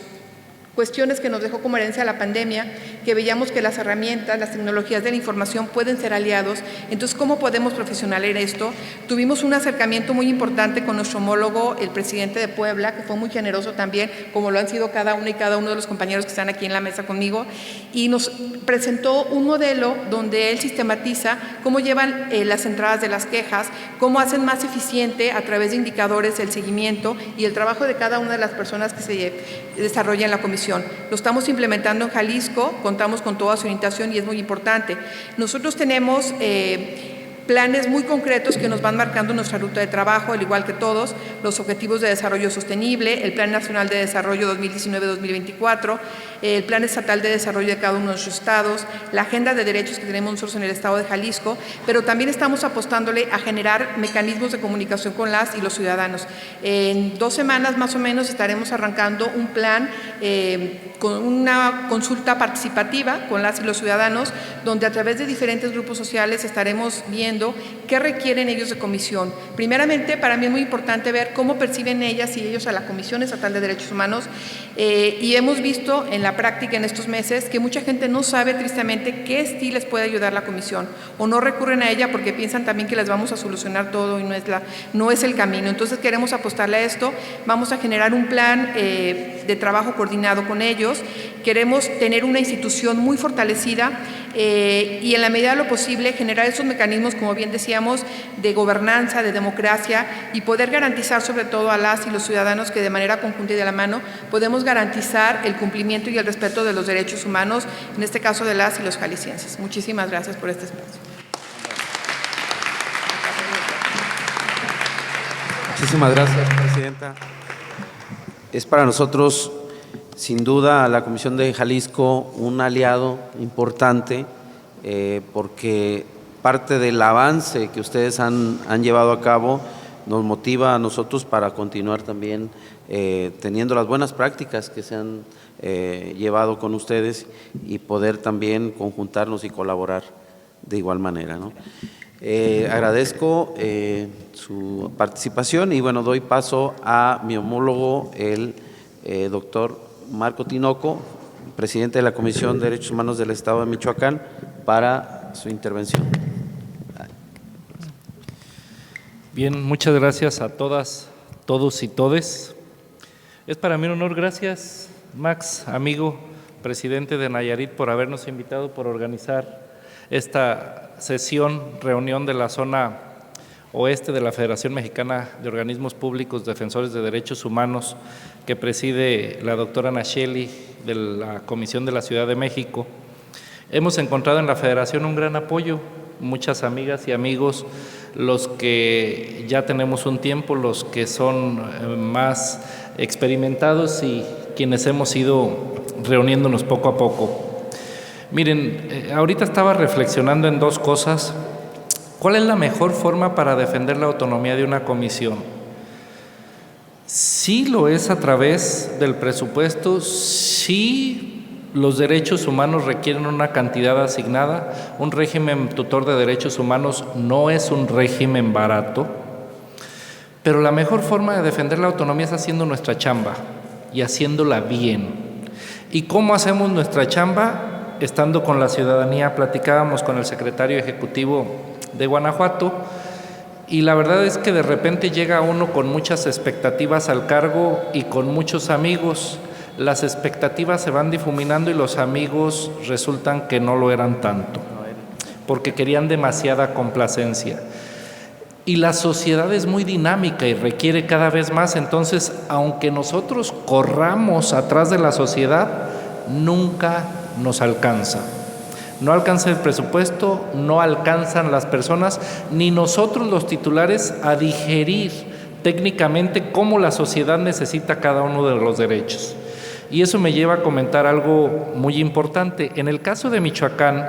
cuestiones que nos dejó como herencia la pandemia, que veíamos que las herramientas, las tecnologías de la información pueden ser aliados. Entonces, ¿cómo podemos profesionalizar esto? Tuvimos un acercamiento muy importante con nuestro homólogo, el presidente de Puebla, que fue muy generoso también, como lo han sido cada uno y cada uno de los compañeros que están aquí en la mesa conmigo, y nos presentó un modelo donde él sistematiza cómo llevan las entradas de las quejas, cómo hacen más eficiente a través de indicadores el seguimiento y el trabajo de cada una de las personas que se desarrolla en la comisión. Lo estamos implementando en Jalisco, contamos con toda su orientación y es muy importante. Nosotros tenemos planes muy concretos que nos van marcando nuestra ruta de trabajo, al igual que todos, los Objetivos de Desarrollo Sostenible, el Plan Nacional de Desarrollo 2019-2024, el Plan Estatal de Desarrollo de cada uno de nuestros estados, la Agenda de Derechos que tenemos nosotros en el estado de Jalisco, pero también estamos apostándole a generar mecanismos de comunicación con las y los ciudadanos. En 2 semanas más o menos estaremos arrancando un plan con una consulta participativa con las y los ciudadanos, donde a través de diferentes grupos sociales estaremos viendo qué requieren ellos de comisión. Primeramente, para mí es muy importante ver cómo perciben ellas y ellos a la Comisión Estatal de Derechos Humanos, y hemos visto en la práctica en estos meses que mucha gente no sabe tristemente qué sí les puede ayudar la comisión, o no recurren a ella porque piensan también que les vamos a solucionar todo y no es el camino. Entonces queremos apostarle a esto, vamos a generar un plan de trabajo coordinado con ellos, queremos tener una institución muy fortalecida y en la medida de lo posible generar esos mecanismos, como bien decíamos, de gobernanza, de democracia y poder garantizar sobre todo a las y los ciudadanos que de manera conjunta y de la mano podemos garantizar el cumplimiento y el respeto de los derechos humanos, en este caso de las y los jaliscienses. Muchísimas gracias por este espacio. Muchísimas gracias, presidenta. Es para nosotros, sin duda, la Comisión de Jalisco un aliado importante, porque parte del avance que ustedes han llevado a cabo nos motiva a nosotros para continuar también teniendo las buenas prácticas que se han llevado con ustedes y poder también conjuntarnos y colaborar de igual manera, ¿no? Agradezco su participación y bueno, doy paso a mi homólogo, el doctor Marco Tinoco, presidente de la Comisión de Derechos Humanos del Estado de Michoacán, para su intervención. Bien, muchas gracias a todas, todos y todes. Es para mí un honor, gracias Max, amigo, presidente de Nayarit, por habernos invitado, por organizar esta sesión, reunión de la zona oeste de la Federación Mexicana de Organismos Públicos Defensores de Derechos Humanos, que preside la doctora Nacheli de la Comisión de la Ciudad de México. Hemos encontrado en la Federación un gran apoyo, muchas amigas y amigos, los que ya tenemos un tiempo, los que son más experimentados y quienes hemos ido reuniéndonos poco a poco. Miren, ahorita estaba reflexionando en dos cosas. ¿Cuál es la mejor forma para defender la autonomía de una comisión? Sí lo es a través del presupuesto, sí los derechos humanos requieren una cantidad asignada. Un régimen tutor de derechos humanos no es un régimen barato, pero la mejor forma de defender la autonomía es haciendo nuestra chamba y haciéndola bien. ¿Y cómo hacemos nuestra chamba? Estando con la ciudadanía. Platicábamos con el secretario ejecutivo de Guanajuato y la verdad es que de repente llega uno con muchas expectativas al cargo y con muchos amigos. Las expectativas se van difuminando y los amigos resultan que no lo eran tanto, porque querían demasiada complacencia. Y la sociedad es muy dinámica y requiere cada vez más, entonces aunque nosotros corramos atrás de la sociedad, nunca nos alcanza. No alcanza el presupuesto, no alcanzan las personas, ni nosotros los titulares a digerir técnicamente cómo la sociedad necesita cada uno de los derechos. Y eso me lleva a comentar algo muy importante. En el caso de Michoacán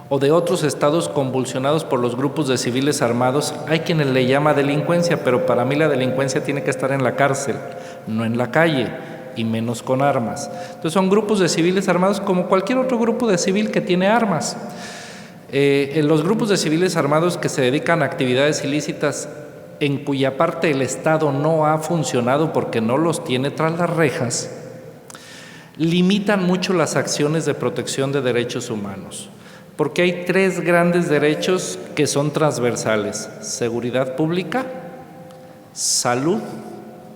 o de otros estados convulsionados por los grupos de civiles armados, hay quienes le llama delincuencia, pero para mí la delincuencia tiene que estar en la cárcel, no en la calle, y menos con armas. Entonces son grupos de civiles armados como cualquier otro grupo de civil que tiene armas. En los grupos de civiles armados que se dedican a actividades ilícitas en cuya parte el Estado no ha funcionado porque no los tiene tras las rejas, limitan mucho las acciones de protección de derechos humanos, porque hay tres grandes derechos que son transversales: seguridad pública, salud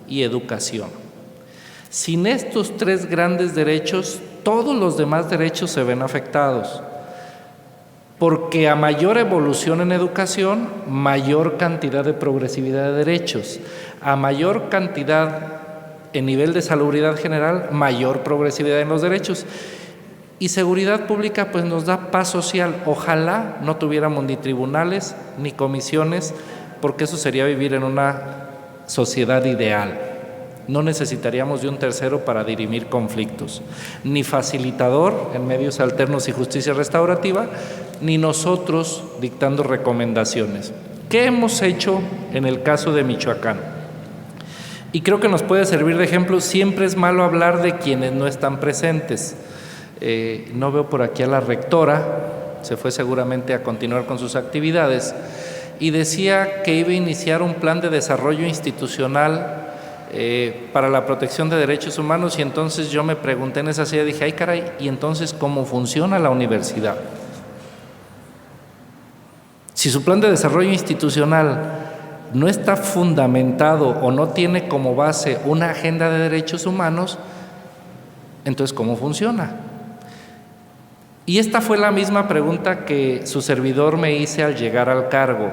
y educación. Sin estos tres grandes derechos, todos los demás derechos se ven afectados, porque a mayor evolución en educación, mayor cantidad de progresividad de derechos, a mayor cantidad en nivel de salubridad general, mayor progresividad en los derechos. Y seguridad pública pues nos da paz social. Ojalá no tuviéramos ni tribunales ni comisiones, porque eso sería vivir en una sociedad ideal. No necesitaríamos de un tercero para dirimir conflictos, ni facilitador en medios alternos y justicia restaurativa, ni nosotros dictando recomendaciones. ¿Qué hemos hecho en el caso de Michoacán? Y creo que nos puede servir de ejemplo. Siempre es malo hablar de quienes no están presentes. No veo por aquí a la rectora, se fue seguramente a continuar con sus actividades, y decía que iba a iniciar un plan de desarrollo institucional para la protección de derechos humanos, y entonces yo me pregunté en esa silla, dije, ay caray, ¿y entonces cómo funciona la universidad? Si su plan de desarrollo institucional no está fundamentado o no tiene como base una agenda de derechos humanos, entonces ¿cómo funciona? Y esta fue la misma pregunta que su servidor me hice al llegar al cargo.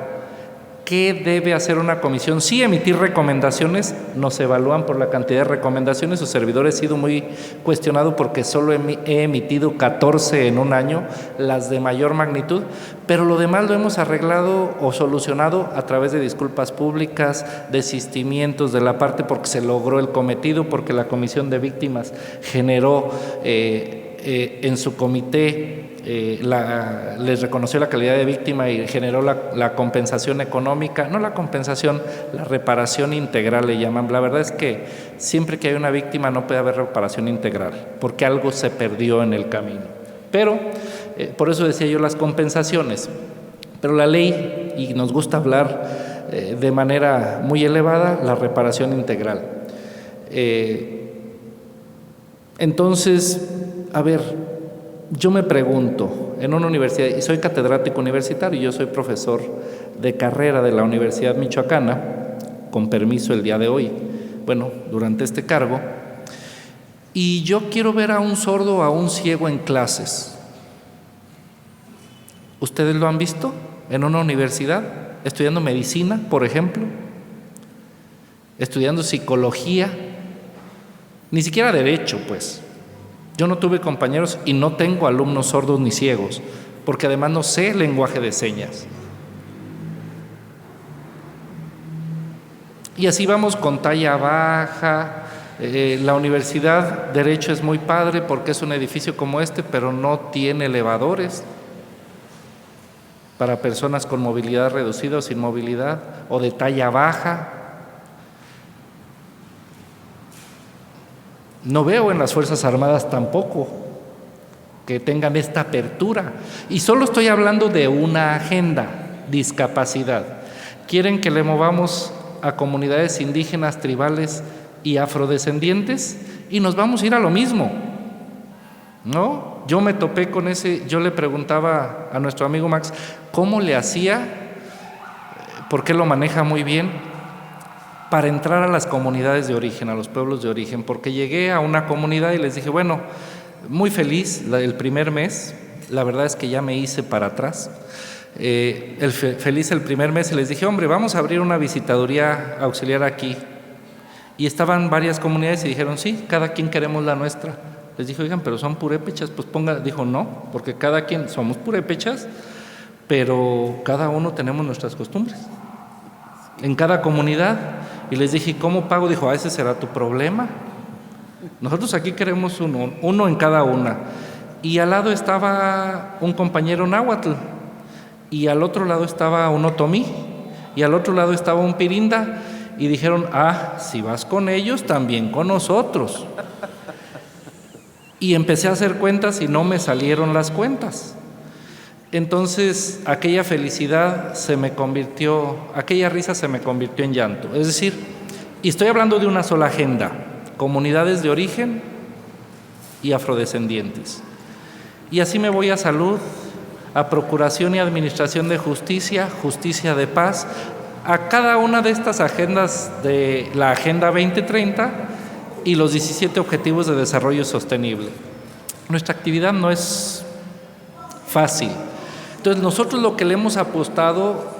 ¿Qué debe hacer una comisión? Sí, emitir recomendaciones, nos evalúan por la cantidad de recomendaciones. Su servidor he sido muy cuestionado porque solo he emitido 14 en un año, las de mayor magnitud, pero lo demás lo hemos arreglado o solucionado a través de disculpas públicas, desistimientos de la parte porque se logró el cometido, porque la Comisión de Víctimas generó en su comité, les reconoció la calidad de víctima y generó la compensación económica, no la compensación, la reparación integral le llaman. La verdad es que siempre que hay una víctima no puede haber reparación integral, porque algo se perdió en el camino. Pero, por eso decía yo las compensaciones, pero la ley, y nos gusta hablar de manera muy elevada, la reparación integral. Entonces, a ver, yo me pregunto, en una universidad, y soy catedrático universitario, yo soy profesor de carrera de la Universidad Michoacana, con permiso el día de hoy, bueno, durante este cargo, y yo quiero ver a un sordo o a un ciego en clases. ¿Ustedes lo han visto en una universidad? Estudiando medicina, por ejemplo, estudiando psicología, ni siquiera derecho, pues. Yo no tuve compañeros y no tengo alumnos sordos ni ciegos, porque además no sé lenguaje de señas. Y así vamos con talla baja. La universidad, derecho es muy padre porque es un edificio como este, pero no tiene elevadores para personas con movilidad reducida o sin movilidad, o de talla baja. No veo en las Fuerzas Armadas tampoco que tengan esta apertura. Y solo estoy hablando de una agenda, discapacidad. Quieren que le movamos a comunidades indígenas, tribales y afrodescendientes y nos vamos a ir a lo mismo, ¿no? Yo me topé con yo le preguntaba a nuestro amigo Max cómo le hacía, porque lo maneja muy bien, para entrar a las comunidades de origen, a los pueblos de origen, porque llegué a una comunidad y les dije, bueno, muy feliz el primer mes, la verdad es que ya me hice para atrás, feliz el primer mes y les dije, hombre, vamos a abrir una visitaduría auxiliar aquí. Y estaban varias comunidades y dijeron, sí, cada quien queremos la nuestra. Les dije, oigan, pero son purépechas, pues dijo, no, porque cada quien somos purépechas, pero cada uno tenemos nuestras costumbres. En cada comunidad. Y les dije, ¿cómo pago? Dijo, ese será tu problema. Nosotros aquí queremos uno en cada una. Y al lado estaba un compañero náhuatl, y al otro lado estaba un otomí, y al otro lado estaba un pirinda, y dijeron, si vas con ellos, también con nosotros. Y empecé a hacer cuentas y no me salieron las cuentas. Entonces aquella felicidad aquella risa se me convirtió en llanto. Es decir, y estoy hablando de una sola agenda, comunidades de origen y afrodescendientes. Y así me voy a salud, a procuración y administración de justicia, justicia de paz, a cada una de estas agendas de la Agenda 2030 y los 17 Objetivos de Desarrollo Sostenible. Nuestra actividad no es fácil. Entonces nosotros lo que le hemos apostado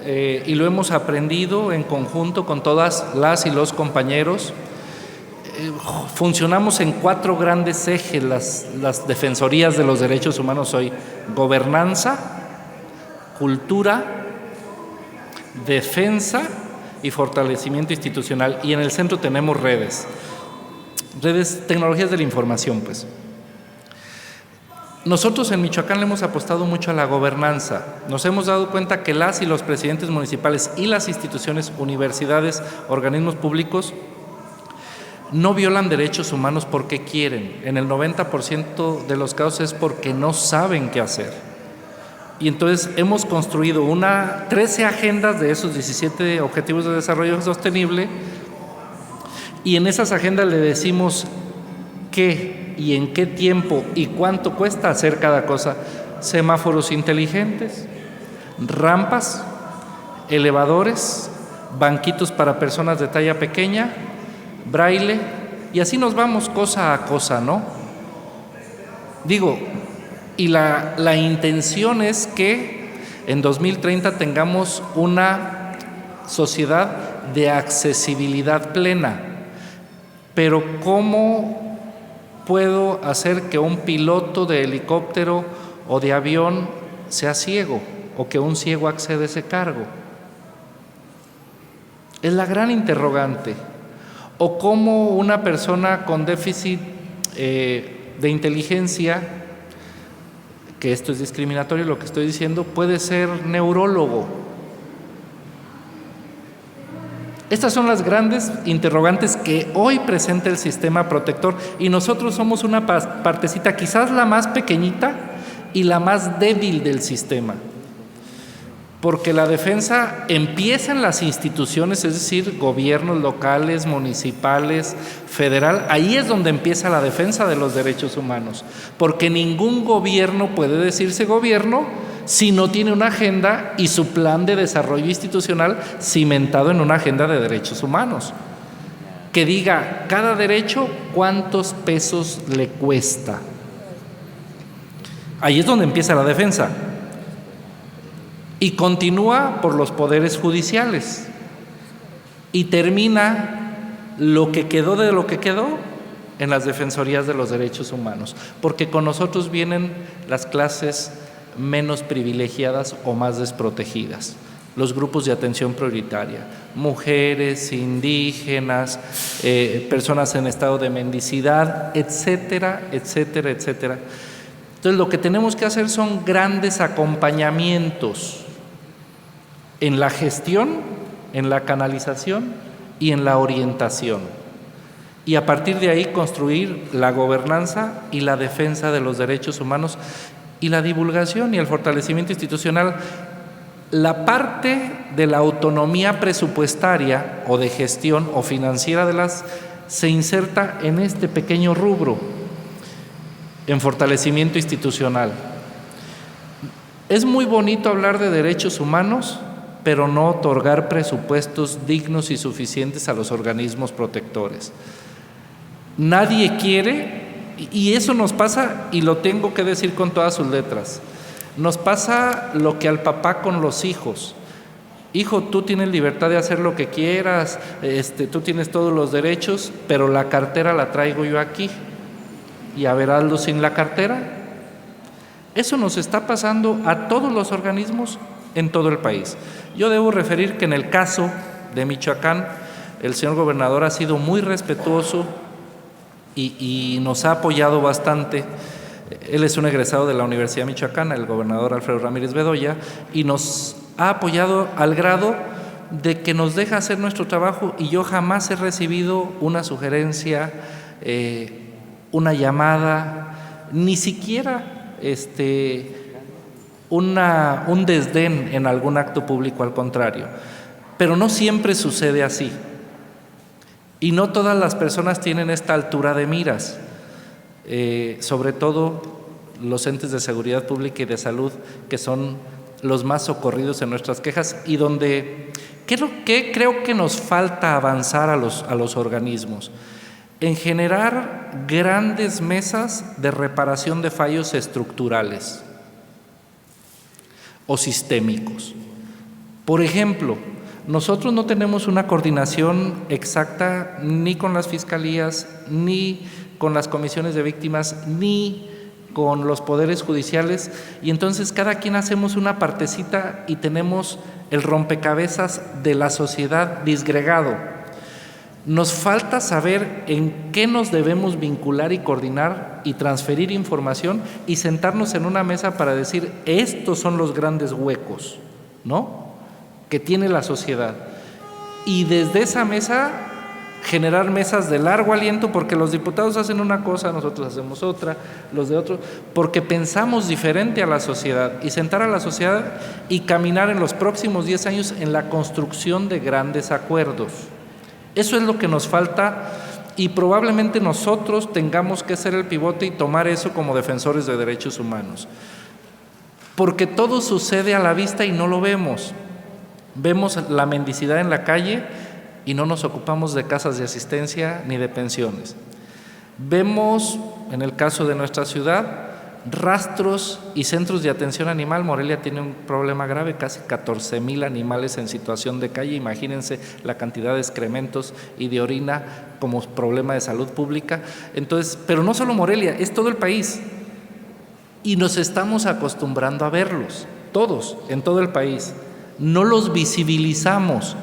y lo hemos aprendido en conjunto con todas las y los compañeros, funcionamos en 4 grandes ejes, las defensorías de los derechos humanos hoy: gobernanza, cultura, defensa y fortalecimiento institucional. Y en el centro tenemos redes, tecnologías de la información, pues. Nosotros en Michoacán le hemos apostado mucho a la gobernanza. Nos hemos dado cuenta que las y los presidentes municipales y las instituciones, universidades, organismos públicos, no violan derechos humanos porque quieren. En el 90% de los casos es porque no saben qué hacer. Y entonces hemos construido 13 agendas de esos 17 Objetivos de Desarrollo Sostenible, y en esas agendas le decimos qué y en qué tiempo y cuánto cuesta hacer cada cosa. Semáforos inteligentes, rampas, elevadores, banquitos para personas de talla pequeña, braille, y así nos vamos cosa a cosa, ¿no? Digo, y la intención es que en 2030 tengamos una sociedad de accesibilidad plena. Pero ¿cómo puedo hacer que un piloto de helicóptero o de avión sea ciego o que un ciego acceda a ese cargo? Es la gran interrogante. O cómo una persona con déficit de inteligencia, que esto es discriminatorio lo que estoy diciendo, puede ser neurólogo. Estas son las grandes interrogantes que hoy presenta el sistema protector, y nosotros somos una partecita, quizás la más pequeñita y la más débil del sistema. Porque la defensa empieza en las instituciones, es decir, gobiernos locales, municipales, federal. Ahí es donde empieza la defensa de los derechos humanos. Porque ningún gobierno puede decirse gobierno si no tiene una agenda y su plan de desarrollo institucional cimentado en una agenda de derechos humanos. Que diga, cada derecho, ¿cuántos pesos le cuesta? Ahí es donde empieza la defensa. Y continúa por los poderes judiciales y termina lo que quedó de lo que quedó en las defensorías de los derechos humanos, porque con nosotros vienen las clases menos privilegiadas o más desprotegidas, los grupos de atención prioritaria, mujeres, indígenas, personas en estado de mendicidad, etcétera, etcétera, etcétera. Entonces lo que tenemos que hacer son grandes acompañamientos en la gestión, en la canalización y en la orientación. Y a partir de ahí construir la gobernanza y la defensa de los derechos humanos y la divulgación y el fortalecimiento institucional. La parte de la autonomía presupuestaria o de gestión o financiera de las se inserta en este pequeño rubro, en fortalecimiento institucional. Es muy bonito hablar de derechos humanos, pero no otorgar presupuestos dignos y suficientes a los organismos protectores. Nadie quiere, y eso nos pasa, y lo tengo que decir con todas sus letras, nos pasa lo que al papá con los hijos. Hijo, tú tienes libertad de hacer lo que quieras, tú tienes todos los derechos, pero la cartera la traigo yo aquí. Y a ver, hazlo sin la cartera. Eso nos está pasando a todos los organismos en todo el país. Yo debo referir que en el caso de Michoacán, el señor gobernador ha sido muy respetuoso y nos ha apoyado bastante. Él es un egresado de la Universidad Michoacana, el gobernador Alfredo Ramírez Bedoya, y nos ha apoyado al grado de que nos deja hacer nuestro trabajo, y yo jamás he recibido una sugerencia, una llamada, ni siquiera un desdén en algún acto público, al contrario. Pero no siempre sucede así. Y no todas las personas tienen esta altura de miras, sobre todo los entes de seguridad pública y de salud, que son los más socorridos en nuestras quejas, y donde creo que nos falta avanzar a los organismos en generar grandes mesas de reparación de fallos estructurales o sistémicos. Por ejemplo, nosotros no tenemos una coordinación exacta ni con las fiscalías, ni con las comisiones de víctimas, ni con los poderes judiciales, y entonces cada quien hacemos una partecita y tenemos el rompecabezas de la sociedad disgregado. Nos falta saber en qué nos debemos vincular y coordinar y transferir información y sentarnos en una mesa para decir, estos son los grandes huecos, ¿no?, que tiene la sociedad. Y desde esa mesa generar mesas de largo aliento, porque los diputados hacen una cosa, nosotros hacemos otra, los de otros, porque pensamos diferente a la sociedad, y sentar a la sociedad y caminar en los próximos 10 años en la construcción de grandes acuerdos. Eso es lo que nos falta, y probablemente nosotros tengamos que ser el pivote y tomar eso como defensores de derechos humanos, porque todo sucede a la vista y no lo vemos. Vemos la mendicidad en la calle y no nos ocupamos de casas de asistencia ni de pensiones. Vemos, en el caso de nuestra ciudad, Rastros y centros de atención animal. Morelia tiene un problema grave, casi 14,000 animales en situación de calle. Imagínense la cantidad de excrementos y de orina como problema de salud pública. Entonces, pero no solo Morelia, es todo el país. Y nos estamos acostumbrando a verlos, todos, en todo el país. No los visibilizamos.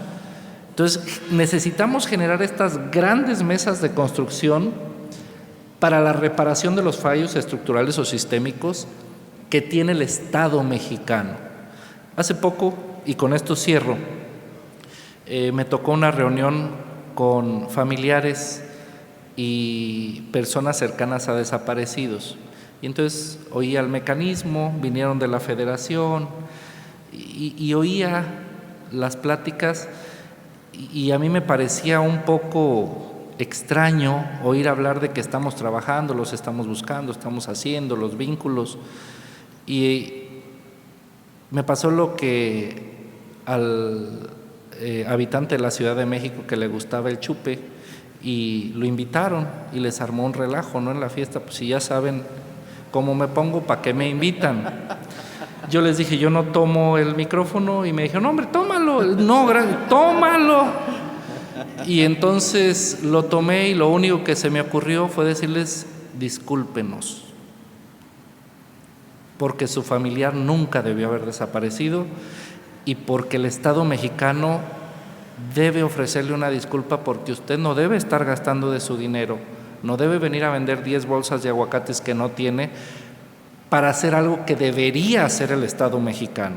Entonces, necesitamos generar estas grandes mesas de construcción para la reparación de los fallos estructurales o sistémicos que tiene el Estado mexicano. Hace poco, y con esto cierro, me tocó una reunión con familiares y personas cercanas a desaparecidos. Y entonces oía el mecanismo, vinieron de la Federación y oía las pláticas y a mí me parecía un poco extraño oír hablar de que estamos trabajando, los estamos buscando, estamos haciendo los vínculos. Y me pasó lo que al habitante de la Ciudad de México que le gustaba el chupe y lo invitaron y les armó un relajo, ¿no? En la fiesta, pues si ya saben cómo me pongo, ¿para qué me invitan? Yo les dije, yo no tomo el micrófono y me dijeron, no, hombre, tómalo. No, tómalo. Y entonces lo tomé y lo único que se me ocurrió fue decirles, discúlpenos, porque su familiar nunca debió haber desaparecido y porque el Estado mexicano debe ofrecerle una disculpa porque usted no debe estar gastando de su dinero, no debe venir a vender 10 bolsas de aguacates que no tiene para hacer algo que debería hacer el Estado mexicano.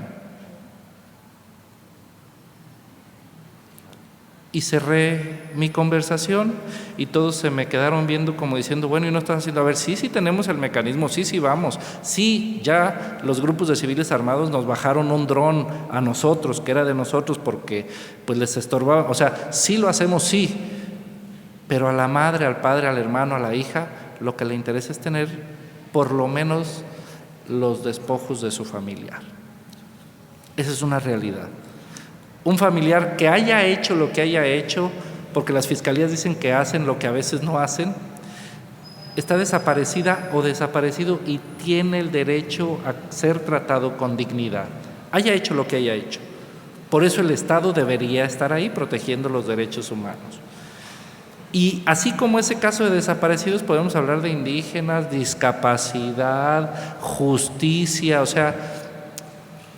Y cerré mi conversación y todos se me quedaron viendo como diciendo, bueno, ¿y no estás haciendo? A ver, sí tenemos el mecanismo, sí vamos. Sí, ya los grupos de civiles armados nos bajaron un dron a nosotros, que era de nosotros porque pues les estorbaba. O sea, sí lo hacemos, sí. Pero a la madre, al padre, al hermano, a la hija, lo que le interesa es tener por lo menos los despojos de su familiar. Esa es una realidad. Un familiar que haya hecho lo que haya hecho, porque las fiscalías dicen que hacen lo que a veces no hacen, está desaparecida o desaparecido y tiene el derecho a ser tratado con dignidad, haya hecho lo que haya hecho. Por eso el Estado debería estar ahí protegiendo los derechos humanos. Y así como ese caso de desaparecidos, podemos hablar de indígenas, discapacidad, justicia, o sea,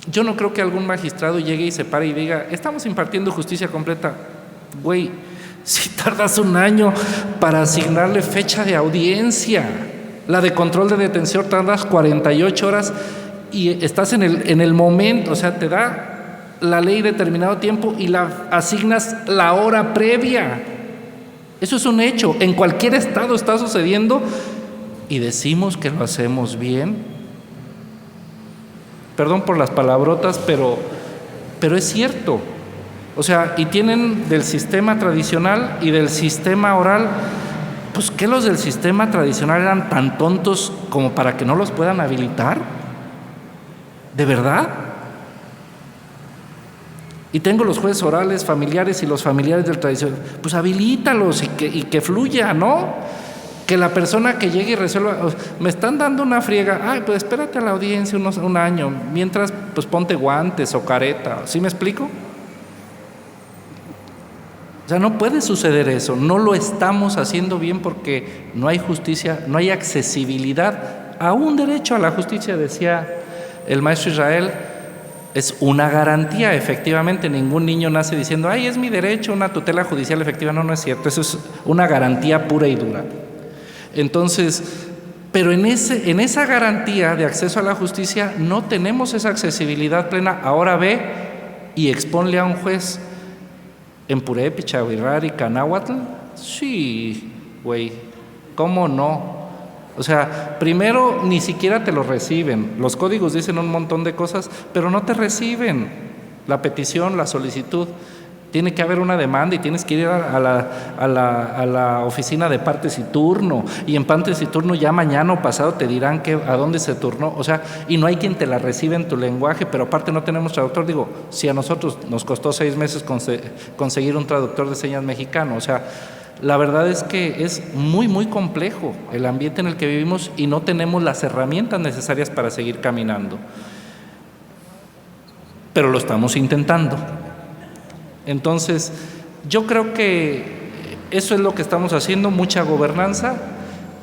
yo no creo que algún magistrado llegue y se pare y diga, estamos impartiendo justicia completa. Güey, si tardas un año para asignarle fecha de audiencia, la de control de detención tardas 48 horas y estás en el momento, o sea, te da la ley determinado tiempo y la asignas la hora previa. Eso es un hecho, en cualquier estado está sucediendo y decimos que lo hacemos bien. Perdón por las palabrotas, pero es cierto. O sea, y tienen del sistema tradicional y del sistema oral, pues ¿qué los del sistema tradicional eran tan tontos como para que no los puedan habilitar? ¿De verdad? Y tengo los jueces orales familiares y los familiares del tradicional, pues habilítalos y que fluya, ¿no? Que la persona que llegue y resuelva, me están dando una friega, ay, pues espérate a la audiencia un año, mientras pues ponte guantes o careta, ¿sí me explico? O sea, no puede suceder eso, no lo estamos haciendo bien porque no hay justicia, no hay accesibilidad a un derecho a la justicia, decía el maestro Israel. Es una garantía, efectivamente, ningún niño nace diciendo, ay, es mi derecho, una tutela judicial efectiva. No, no es cierto, eso es una garantía pura y dura. Entonces, pero en esa garantía de acceso a la justicia no tenemos esa accesibilidad plena. Ahora ve y exponle a un juez en Purépecha, Chahuirrari, Canáhuatl. Sí, güey, ¿cómo no? O sea, primero ni siquiera te lo reciben. Los códigos dicen un montón de cosas, pero no te reciben la petición, la solicitud. Tiene que haber una demanda y tienes que ir a la oficina de partes y turno. Y en partes y turno ya mañana o pasado te dirán a dónde se turnó. O sea, y no hay quien te la reciba en tu lenguaje, pero aparte no tenemos traductor. Digo, si a nosotros nos costó 6 meses conseguir un traductor de señas mexicano, o sea, La verdad es que es muy, muy complejo el ambiente en el que vivimos y no tenemos las herramientas necesarias para seguir caminando. Pero lo estamos intentando. Entonces, yo creo que eso es lo que estamos haciendo, mucha gobernanza,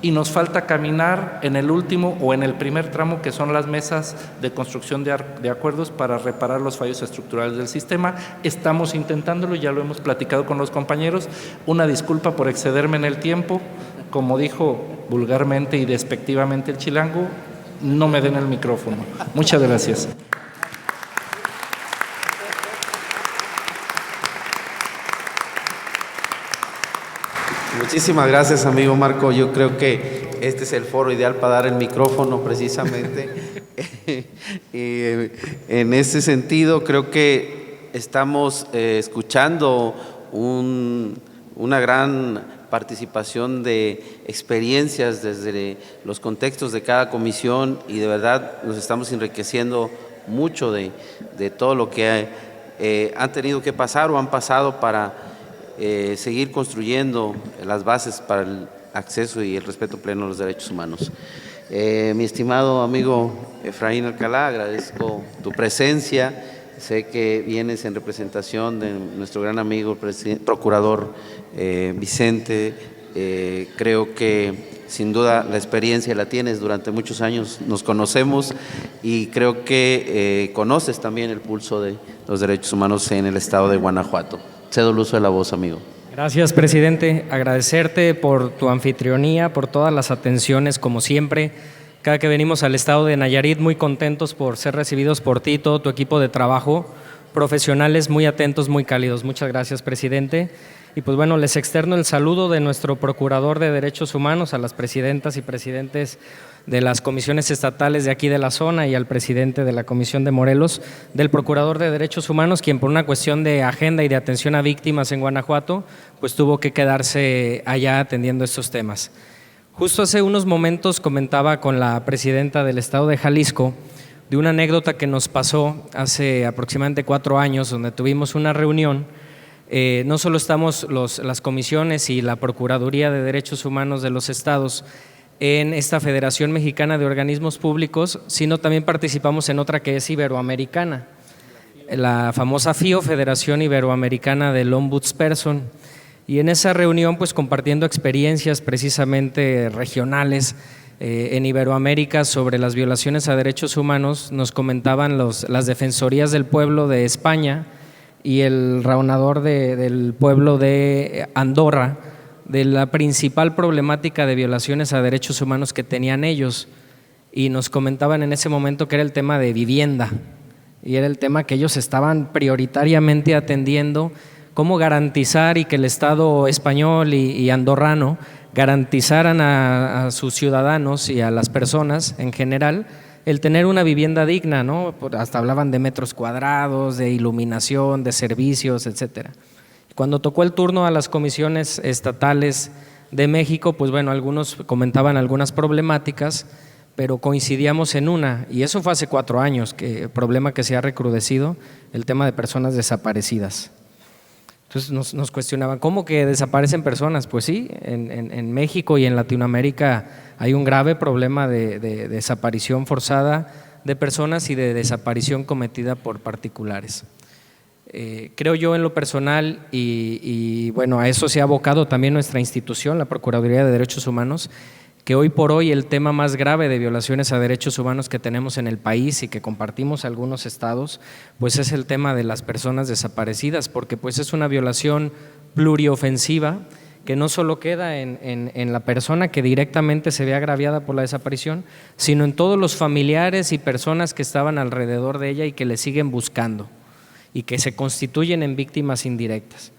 y nos falta caminar en el último o en el primer tramo, que son las mesas de construcción de acuerdos para reparar los fallos estructurales del sistema. Estamos intentándolo, ya lo hemos platicado con los compañeros. Una disculpa por excederme en el tiempo. Como dijo vulgarmente y despectivamente el chilango, no me den el micrófono. Muchas gracias. Muchísimas gracias, amigo Marco. Yo creo que este es el foro ideal para dar el micrófono precisamente. En ese sentido, creo que estamos escuchando una gran participación de experiencias desde los contextos de cada comisión, y de verdad nos estamos enriqueciendo mucho de todo lo que han tenido que pasar o han pasado para seguir construyendo las bases para el acceso y el respeto pleno a los derechos humanos. Mi estimado amigo Efraín Alcalá, agradezco tu presencia. Sé que vienes en representación de nuestro gran amigo, el procurador Vicente. Creo que sin duda la experiencia la tienes, durante muchos años nos conocemos, y creo que conoces también el pulso de los derechos humanos en el estado de Guanajuato. Cedo el uso de la voz, amigo. Gracias, presidente. Agradecerte por tu anfitrionía, por todas las atenciones, como siempre. Cada que venimos al estado de Nayarit, muy contentos por ser recibidos por ti y todo tu equipo de trabajo, profesionales muy atentos, muy cálidos. Muchas gracias, presidente. Y pues bueno, les externo el saludo de nuestro Procurador de Derechos Humanos, a las presidentas y presidentes de las comisiones estatales de aquí de la zona y al presidente de la Comisión de Morelos, del Procurador de Derechos Humanos, quien por una cuestión de agenda y de atención a víctimas en Guanajuato, pues tuvo que quedarse allá atendiendo estos temas. Justo hace unos momentos comentaba con la presidenta del estado de Jalisco de una anécdota que nos pasó hace aproximadamente 4 años, donde tuvimos una reunión. No solo estamos las comisiones y la Procuraduría de Derechos Humanos de los estados en esta Federación Mexicana de Organismos Públicos, sino también participamos en otra que es iberoamericana, la famosa FIO, Federación Iberoamericana del Ombudsperson. Y en esa reunión, pues compartiendo experiencias precisamente regionales en Iberoamérica sobre las violaciones a derechos humanos, nos comentaban las defensorías del pueblo de España y el raonador del pueblo de Andorra, de la principal problemática de violaciones a derechos humanos que tenían ellos, y nos comentaban en ese momento que era el tema de vivienda, y era el tema que ellos estaban prioritariamente atendiendo, cómo garantizar y que el Estado español y andorrano garantizaran a sus ciudadanos y a las personas en general el tener una vivienda digna, ¿no? Hasta hablaban de metros cuadrados, de iluminación, de servicios, etcétera. Cuando tocó el turno a las comisiones estatales de México, pues bueno, algunos comentaban algunas problemáticas, pero coincidíamos en una, y eso fue hace 4 años, que problema que se ha recrudecido, el tema de personas desaparecidas. Entonces nos cuestionaban, ¿cómo que desaparecen personas? Pues sí, en México y en Latinoamérica hay un grave problema de desaparición forzada de personas y de desaparición cometida por particulares. Creo yo en lo personal, y bueno, a eso se ha abocado también nuestra institución, la Procuraduría de Derechos Humanos, que hoy por hoy el tema más grave de violaciones a derechos humanos que tenemos en el país y que compartimos algunos estados, pues es el tema de las personas desaparecidas, porque pues es una violación pluriofensiva que no solo queda en la persona que directamente se ve agraviada por la desaparición, sino en todos los familiares y personas que estaban alrededor de ella y que le siguen buscando y que se constituyen en víctimas indirectas.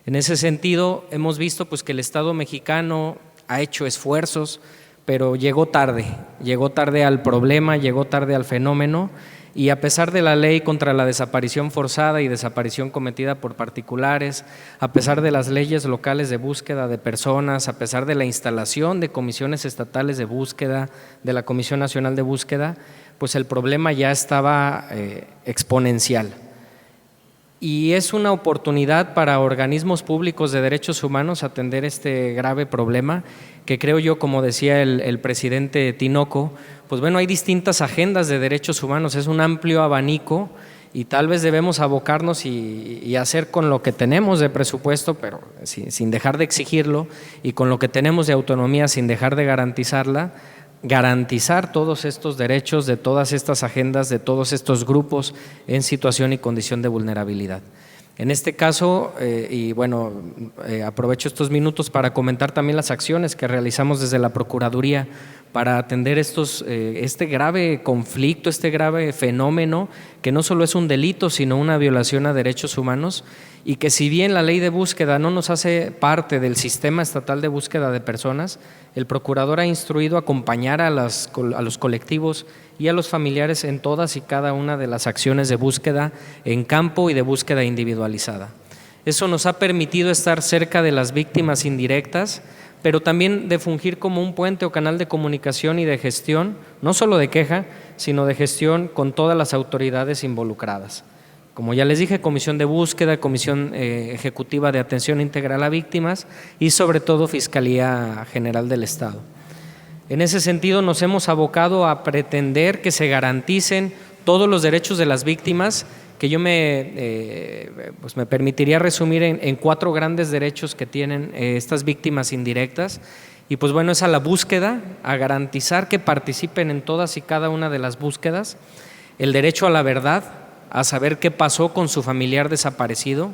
En ese sentido, hemos visto pues que el Estado mexicano ha hecho esfuerzos, pero llegó tarde al problema, llegó tarde al fenómeno, y a pesar de la ley contra la desaparición forzada y desaparición cometida por particulares, a pesar de las leyes locales de búsqueda de personas, a pesar de la instalación de comisiones estatales de búsqueda, de la Comisión Nacional de Búsqueda, pues el problema ya estaba exponencial. y es una oportunidad para organismos públicos de derechos humanos atender este grave problema que creo yo, como decía el presidente Tinoco, pues bueno, hay distintas agendas de derechos humanos, es un amplio abanico y tal vez debemos abocarnos y hacer con lo que tenemos de presupuesto, pero sin dejar de exigirlo, y con lo que tenemos de autonomía sin dejar de garantizarla, garantizar todos estos derechos de todas estas agendas, de todos estos grupos en situación y condición de vulnerabilidad. En este caso, y bueno, aprovecho estos minutos para comentar también las acciones que realizamos desde la Procuraduría para atender este grave conflicto, este grave fenómeno que no solo es un delito, sino una violación a derechos humanos, y que si bien la ley de búsqueda no nos hace parte del sistema estatal de búsqueda de personas, el procurador ha instruido acompañar a los colectivos y a los familiares en todas y cada una de las acciones de búsqueda en campo y de búsqueda individualizada. Eso nos ha permitido estar cerca de las víctimas indirectas, pero también de fungir como un puente o canal de comunicación y de gestión, no solo de queja, sino de gestión con todas las autoridades involucradas. Como ya les dije, Comisión de Búsqueda, Comisión Ejecutiva de Atención Integral a Víctimas y sobre todo Fiscalía General del Estado. En ese sentido nos hemos abocado a pretender que se garanticen todos los derechos de las víctimas, que yo me permitiría resumir en 4 grandes derechos que tienen estas víctimas indirectas. Y pues bueno, es a la búsqueda, a garantizar que participen en todas y cada una de las búsquedas, el derecho a la verdad, a saber qué pasó con su familiar desaparecido,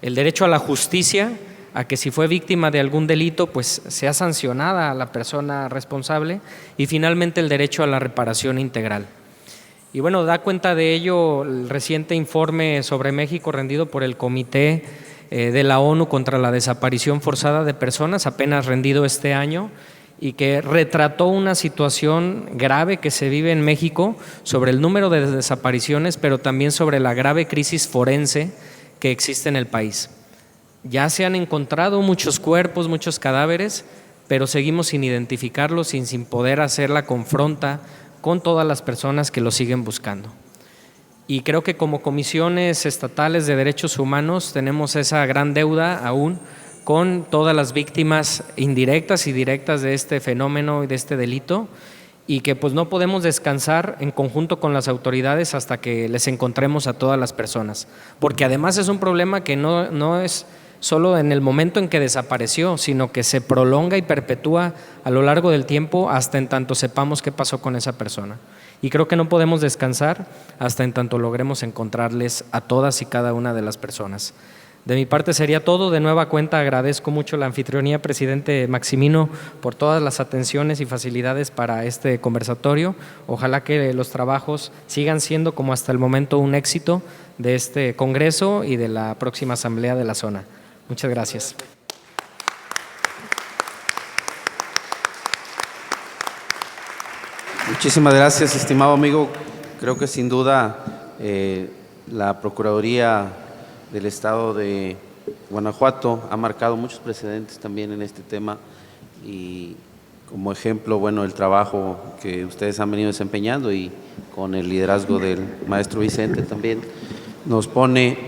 el derecho a la justicia, a que si fue víctima de algún delito, pues sea sancionada a la persona responsable, y finalmente el derecho a la reparación integral. Y bueno, da cuenta de ello el reciente informe sobre México rendido por el Comité de la ONU contra la desaparición forzada de personas, apenas rendido este año, y que retrató una situación grave que se vive en México sobre el número de desapariciones, pero también sobre la grave crisis forense que existe en el país. Ya se han encontrado muchos cuerpos, muchos cadáveres, pero seguimos sin identificarlos, sin poder hacer la confronta con todas las personas que lo siguen buscando. Y creo que como comisiones estatales de derechos humanos tenemos esa gran deuda aún con todas las víctimas indirectas y directas de este fenómeno y de este delito, y que pues no podemos descansar en conjunto con las autoridades hasta que les encontremos a todas las personas, porque además es un problema que no es solo en el momento en que desapareció, sino que se prolonga y perpetúa a lo largo del tiempo hasta en tanto sepamos qué pasó con esa persona. Y creo que no podemos descansar hasta en tanto logremos encontrarles a todas y cada una de las personas. De mi parte sería todo. De nueva cuenta agradezco mucho la anfitrionía, presidente Maximino, por todas las atenciones y facilidades para este conversatorio. Ojalá que los trabajos sigan siendo como hasta el momento un éxito de este congreso y de la próxima asamblea de la zona. Muchas gracias. Muchísimas gracias, estimado amigo. Creo que sin duda la Procuraduría del Estado de Guanajuato ha marcado muchos precedentes también en este tema, y como ejemplo, bueno, el trabajo que ustedes han venido desempeñando y con el liderazgo del maestro Vicente también nos pone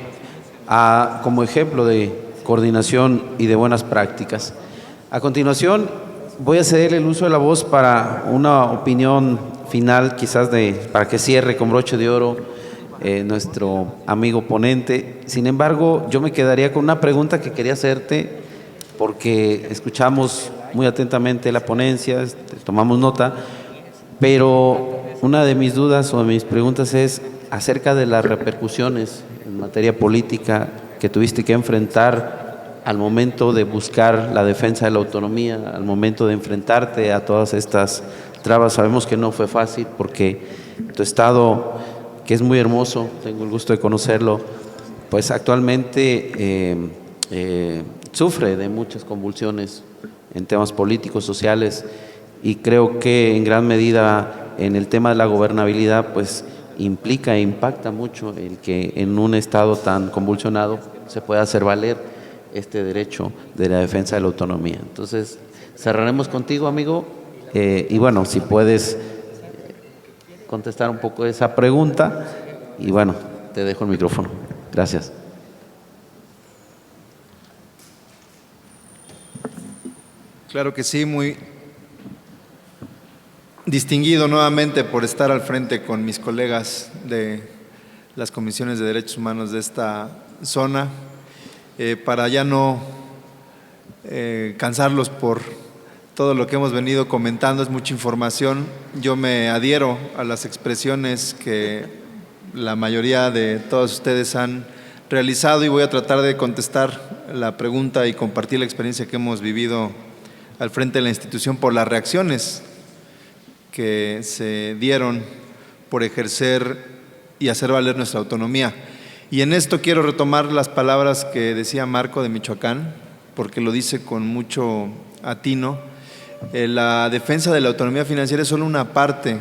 como ejemplo de coordinación y de buenas prácticas. A continuación voy a ceder el uso de la voz para una opinión final, quizás para que cierre con broche de oro nuestro amigo ponente. Sin embargo, yo me quedaría con una pregunta que quería hacerte, porque escuchamos muy atentamente la ponencia, tomamos nota, pero una de mis dudas o de mis preguntas es acerca de las repercusiones en materia política que tuviste que enfrentar al momento de buscar la defensa de la autonomía, al momento de enfrentarte a todas estas trabas. Sabemos que no fue fácil, porque tu estado, que es muy hermoso, tengo el gusto de conocerlo, pues actualmente sufre de muchas convulsiones en temas políticos, sociales, y creo que en gran medida en el tema de la gobernabilidad pues implica e impacta mucho el que en un estado tan convulsionado se pueda hacer valer este derecho de la defensa de la autonomía. Entonces cerraremos contigo, amigo, y bueno, si puedes contestar un poco esa pregunta, y bueno, te dejo el micrófono. Gracias. Claro que sí, muy distinguido nuevamente por estar al frente con mis colegas de las comisiones de derechos humanos de esta zona, para ya no cansarlos por todo lo que hemos venido comentando, es mucha información. Yo me adhiero a las expresiones que la mayoría de todos ustedes han realizado y voy a tratar de contestar la pregunta y compartir la experiencia que hemos vivido al frente de la institución por las reacciones que se dieron por ejercer y hacer valer nuestra autonomía. Y en esto quiero retomar las palabras que decía Marco de Michoacán, porque lo dice con mucho atino. La defensa de la autonomía financiera es solo una parte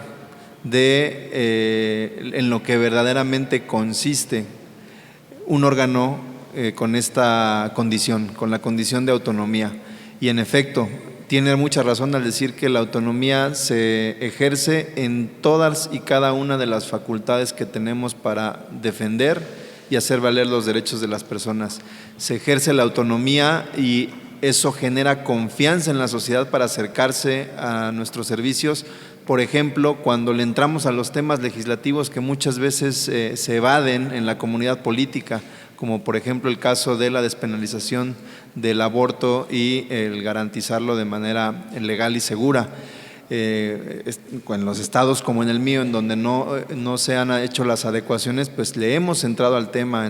de en lo que verdaderamente consiste un órgano con esta condición, con la condición de autonomía. Y en efecto, tiene mucha razón al decir que la autonomía se ejerce en todas y cada una de las facultades que tenemos para defender y hacer valer los derechos de las personas. Se ejerce la autonomía y eso genera confianza en la sociedad para acercarse a nuestros servicios. Por ejemplo, cuando le entramos a los temas legislativos que muchas veces se evaden en la comunidad política, como por ejemplo el caso de la despenalización del aborto y el garantizarlo de manera legal y segura. En los estados como en el mío, en donde no se han hecho las adecuaciones, pues le hemos entrado al tema,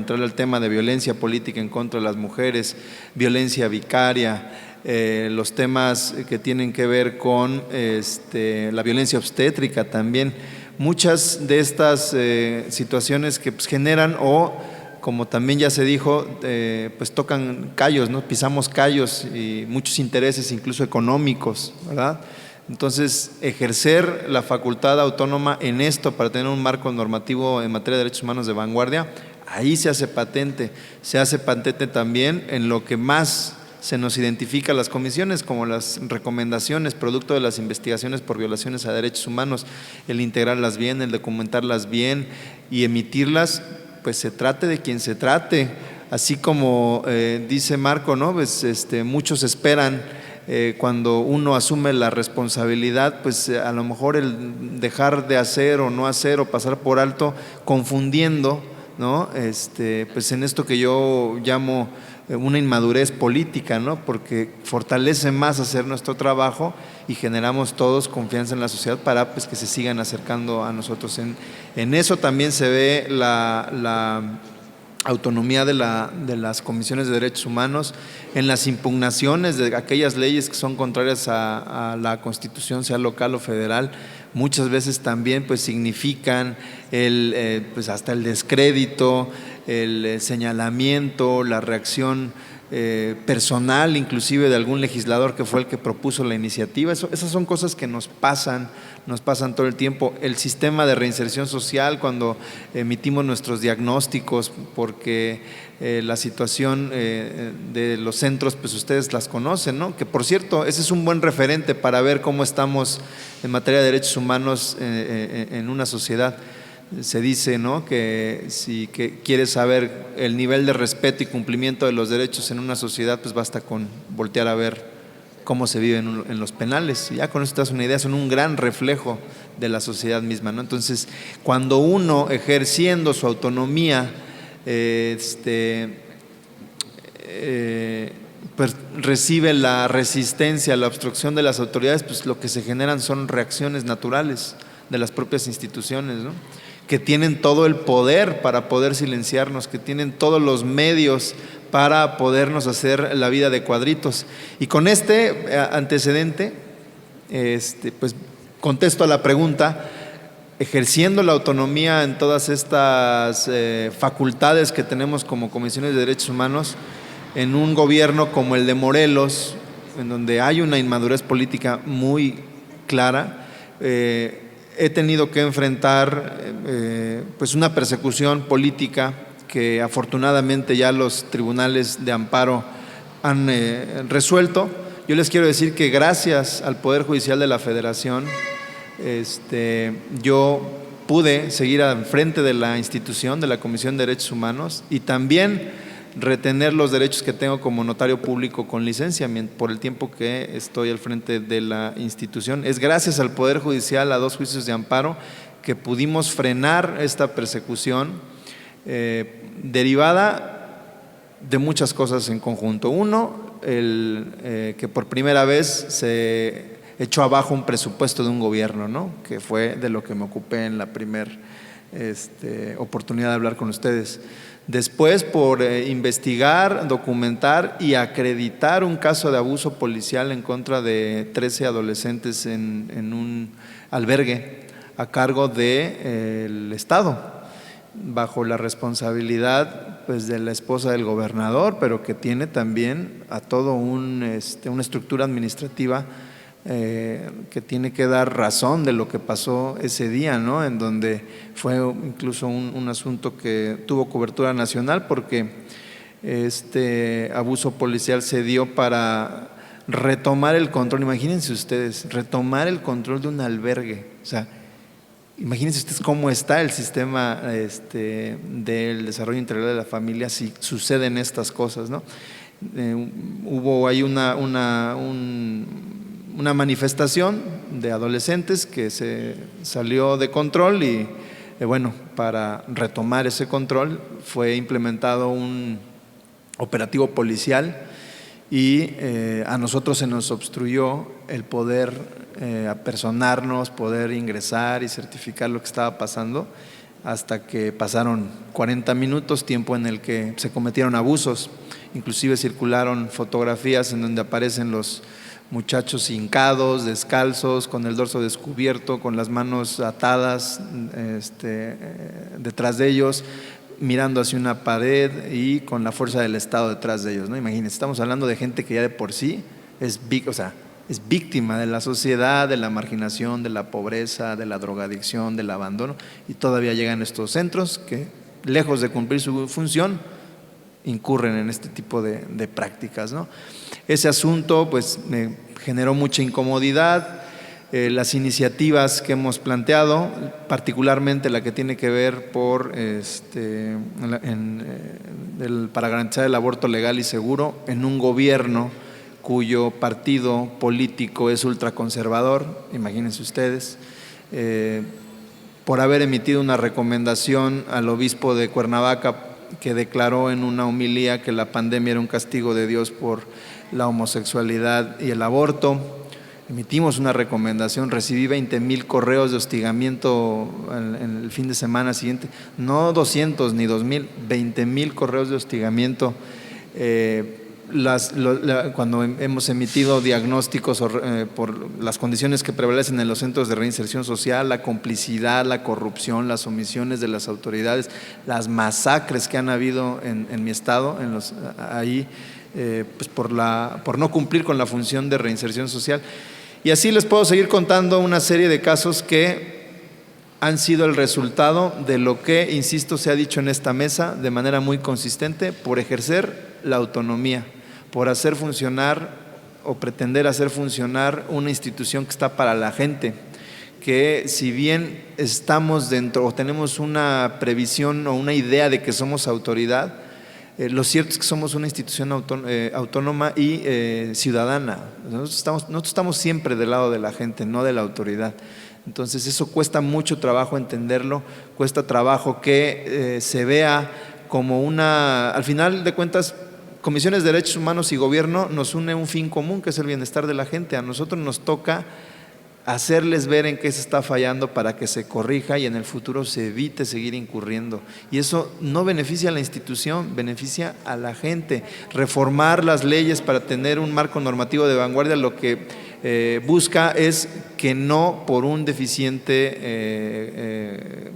de violencia política en contra de las mujeres, violencia vicaria, los temas que tienen que ver con la violencia obstétrica también. Muchas de estas situaciones que pues, generan como también ya se dijo, pues tocan callos, ¿no? Pisamos callos y muchos intereses incluso económicos, ¿verdad? Entonces, ejercer la facultad autónoma en esto para tener un marco normativo en materia de derechos humanos de vanguardia, ahí se hace patente también en lo que más se nos identifica a las comisiones, como las recomendaciones producto de las investigaciones por violaciones a derechos humanos, el integrarlas bien, el documentarlas bien y emitirlas, pues se trate de quien se trate, así como dice Marco, ¿no? Pues muchos esperan cuando uno asume la responsabilidad, pues a lo mejor el dejar de hacer o no hacer o pasar por alto, confundiendo, ¿no? Pues en esto que yo llamo una inmadurez política, ¿no? Porque fortalece más hacer nuestro trabajo y generamos todos confianza en la sociedad para pues, que se sigan acercando a nosotros. En eso también se ve la autonomía de las comisiones de derechos humanos, en las impugnaciones de aquellas leyes que son contrarias a la Constitución, sea local o federal, muchas veces también pues significan pues hasta el descrédito, el señalamiento, la reacción personal inclusive de algún legislador que fue el que propuso la iniciativa. Esas son cosas que nos pasan todo el tiempo. El sistema de reinserción social, cuando emitimos nuestros diagnósticos, porque la situación de los centros, pues ustedes las conocen, ¿no? Que por cierto, ese es un buen referente para ver cómo estamos en materia de derechos humanos en una sociedad. Se dice, ¿no?, que si quieres saber el nivel de respeto y cumplimiento de los derechos en una sociedad, pues basta con voltear a ver cómo se vive en los penales. Y ya con eso te das una idea, son un gran reflejo de la sociedad misma, ¿no? Entonces, cuando uno ejerciendo su autonomía, pues recibe la resistencia, la obstrucción de las autoridades, pues lo que se generan son reacciones naturales de las propias instituciones, ¿no?, que tienen todo el poder para poder silenciarnos, que tienen todos los medios para podernos hacer la vida de cuadritos. Y con este antecedente, pues contesto a la pregunta, ejerciendo la autonomía en todas estas facultades que tenemos como comisiones de derechos humanos, en un gobierno como el de Morelos, en donde hay una inmadurez política muy clara, he tenido que enfrentar pues una persecución política que afortunadamente ya los tribunales de amparo han resuelto. Yo les quiero decir que gracias al Poder Judicial de la Federación, yo pude seguir al frente de la institución, de la Comisión de Derechos Humanos, y también retener los derechos que tengo como notario público con licencia por el tiempo que estoy al frente de la institución. Es gracias al Poder Judicial, a 2 juicios de amparo, que pudimos frenar esta persecución derivada de muchas cosas en conjunto. Uno, que por primera vez se echó abajo un presupuesto de un gobierno, ¿no? Que fue de lo que me ocupé en la primera oportunidad de hablar con ustedes. Después, por investigar, documentar y acreditar un caso de abuso policial en contra de 13 adolescentes en un albergue a cargo del Estado, bajo la responsabilidad pues de la esposa del gobernador, pero que tiene también a todo una estructura administrativa que tiene que dar razón de lo que pasó ese día, ¿no? En donde fue incluso un asunto que tuvo cobertura nacional, porque este abuso policial se dio para retomar el control. Imagínense ustedes, retomar el control de un albergue. O sea, imagínense ustedes cómo está el sistema del desarrollo integral de la familia si suceden estas cosas, ¿no? Hubo ahí una manifestación de adolescentes que se salió de control y bueno, para retomar ese control fue implementado un operativo policial y a nosotros se nos obstruyó el poder apersonarnos, poder ingresar y certificar lo que estaba pasando, hasta que pasaron 40 minutos, tiempo en el que se cometieron abusos. Inclusive circularon fotografías en donde aparecen los muchachos hincados, descalzos, con el dorso descubierto, con las manos atadas detrás de ellos, mirando hacia una pared y con la fuerza del Estado detrás de ellos, ¿no? Imagínense, estamos hablando de gente que ya de por sí es víctima de la sociedad, de la marginación, de la pobreza, de la drogadicción, del abandono, y todavía llegan a estos centros que, lejos de cumplir su función, incurren en este tipo de prácticas, ¿no? Ese asunto pues me generó mucha incomodidad. Las iniciativas que hemos planteado, particularmente la que tiene que ver para garantizar el aborto legal y seguro en un gobierno cuyo partido político es ultraconservador, imagínense ustedes, por haber emitido una recomendación al obispo de Cuernavaca, que declaró en una homilía que la pandemia era un castigo de Dios por la homosexualidad y el aborto. Emitimos una recomendación, recibí 20,000 correos de hostigamiento en el fin de semana siguiente, no 200 ni 2,000, 20,000 correos de hostigamiento. Cuando hemos emitido diagnósticos por las condiciones que prevalecen en los centros de reinserción social, la complicidad, la corrupción, las omisiones de las autoridades, las masacres que han habido en mi estado, pues por no cumplir con la función de reinserción social. Y así les puedo seguir contando una serie de casos que han sido el resultado de lo que, insisto, se ha dicho en esta mesa de manera muy consistente, por ejercer la autonomía, por hacer funcionar o pretender hacer funcionar una institución que está para la gente, que si bien estamos dentro o tenemos una previsión o una idea de que somos autoridad, lo cierto es que somos una institución autónoma y ciudadana. Nosotros estamos siempre del lado de la gente, no de la autoridad. Entonces eso cuesta mucho trabajo entenderlo, cuesta trabajo que se vea como al final de cuentas, Comisiones de Derechos Humanos y Gobierno nos une un fin común, que es el bienestar de la gente. A nosotros nos toca hacerles ver en qué se está fallando para que se corrija y en el futuro se evite seguir incurriendo. Y eso no beneficia a la institución, beneficia a la gente. Reformar las leyes para tener un marco normativo de vanguardia lo que busca es que no por un deficiente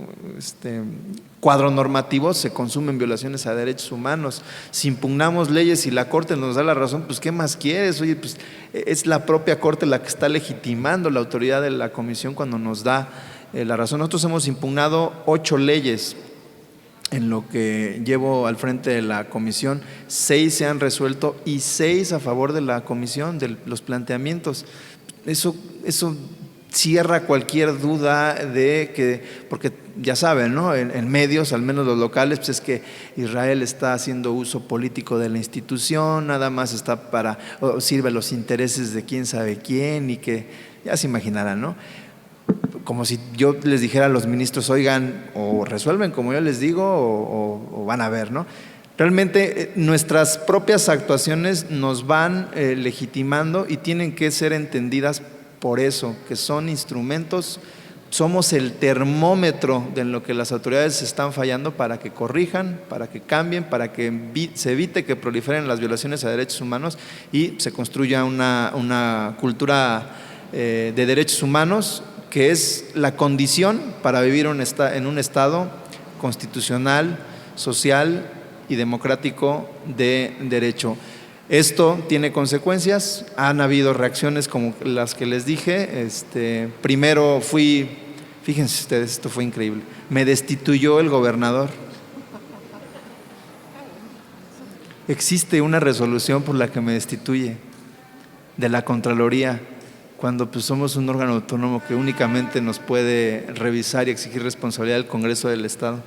cuadro normativo se consumen violaciones a derechos humanos. Si impugnamos leyes y la Corte nos da la razón, pues ¿qué más quieres? Oye, pues es la propia Corte la que está legitimando la autoridad de la Comisión cuando nos da la razón. Nosotros hemos impugnado 8 leyes en lo que llevo al frente de la Comisión, 6 se han resuelto y 6 a favor de la Comisión, de los planteamientos. Eso cierra cualquier duda de que, porque ya saben, ¿no? En medios, al menos los locales, pues es que Israel está haciendo uso político de la institución, nada más está sirve a los intereses de quién sabe quién, y que ya se imaginarán, ¿no? Como si yo les dijera a los ministros, oigan, o resuelven como yo les digo, o van a ver, ¿no? Realmente nuestras propias actuaciones nos van legitimando y tienen que ser entendidas por eso, que son instrumentos, somos el termómetro de lo que las autoridades están fallando para que corrijan, para que cambien, para que se evite que proliferen las violaciones a derechos humanos y se construya una cultura de derechos humanos que es la condición para vivir en un Estado constitucional, social y democrático de derecho. Esto tiene consecuencias, han habido reacciones como las que les dije. Primero fíjense ustedes, esto fue increíble, me destituyó el gobernador. Existe una resolución por la que me destituye de la Contraloría, cuando pues somos un órgano autónomo que únicamente nos puede revisar y exigir responsabilidad del Congreso del Estado.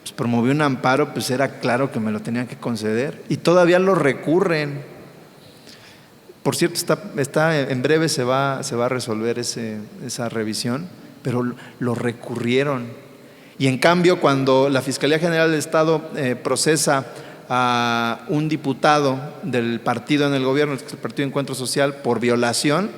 Pues promovió un amparo, pues era claro que me lo tenían que conceder y todavía lo recurren. Por cierto, en breve se va a resolver esa revisión, pero lo recurrieron. Y en cambio, cuando la Fiscalía General del Estado procesa a un diputado del partido en el gobierno, el Partido Encuentro Social, por violación,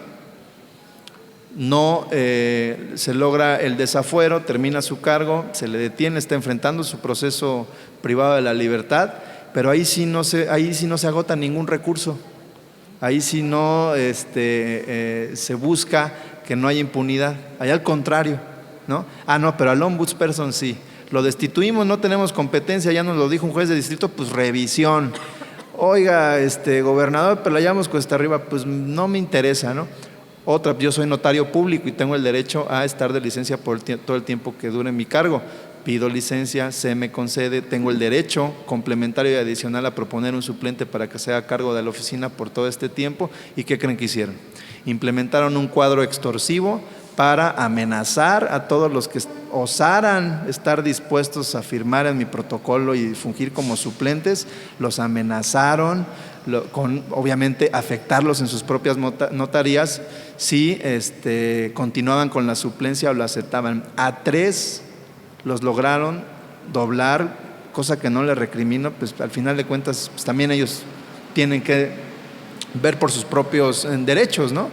no se logra el desafuero, termina su cargo, se le detiene, está enfrentando su proceso privado de la libertad, pero ahí sí no se agota ningún recurso, ahí sí no se busca que no haya impunidad, allá al contrario, ¿no? No, pero al ombudsperson sí, lo destituimos, no tenemos competencia, ya nos lo dijo un juez de distrito, pues revisión. Oiga, gobernador, pero la llevamos cuesta arriba, pues no me interesa, ¿no? Otra, yo soy notario público y tengo el derecho a estar de licencia por todo el tiempo que dure mi cargo. Pido licencia, se me concede, tengo el derecho complementario y adicional a proponer un suplente para que se haga cargo de la oficina por todo este tiempo. ¿Y qué creen que hicieron? Implementaron un cuadro extorsivo para amenazar a todos los que osaran estar dispuestos a firmar en mi protocolo y fungir como suplentes. Los amenazaron con obviamente afectarlos en sus propias notarías si continuaban con la suplencia o lo aceptaban. A 3 los lograron doblar, cosa que no les recrimino, pues al final de cuentas pues también ellos tienen que ver por sus propios derechos, ¿no?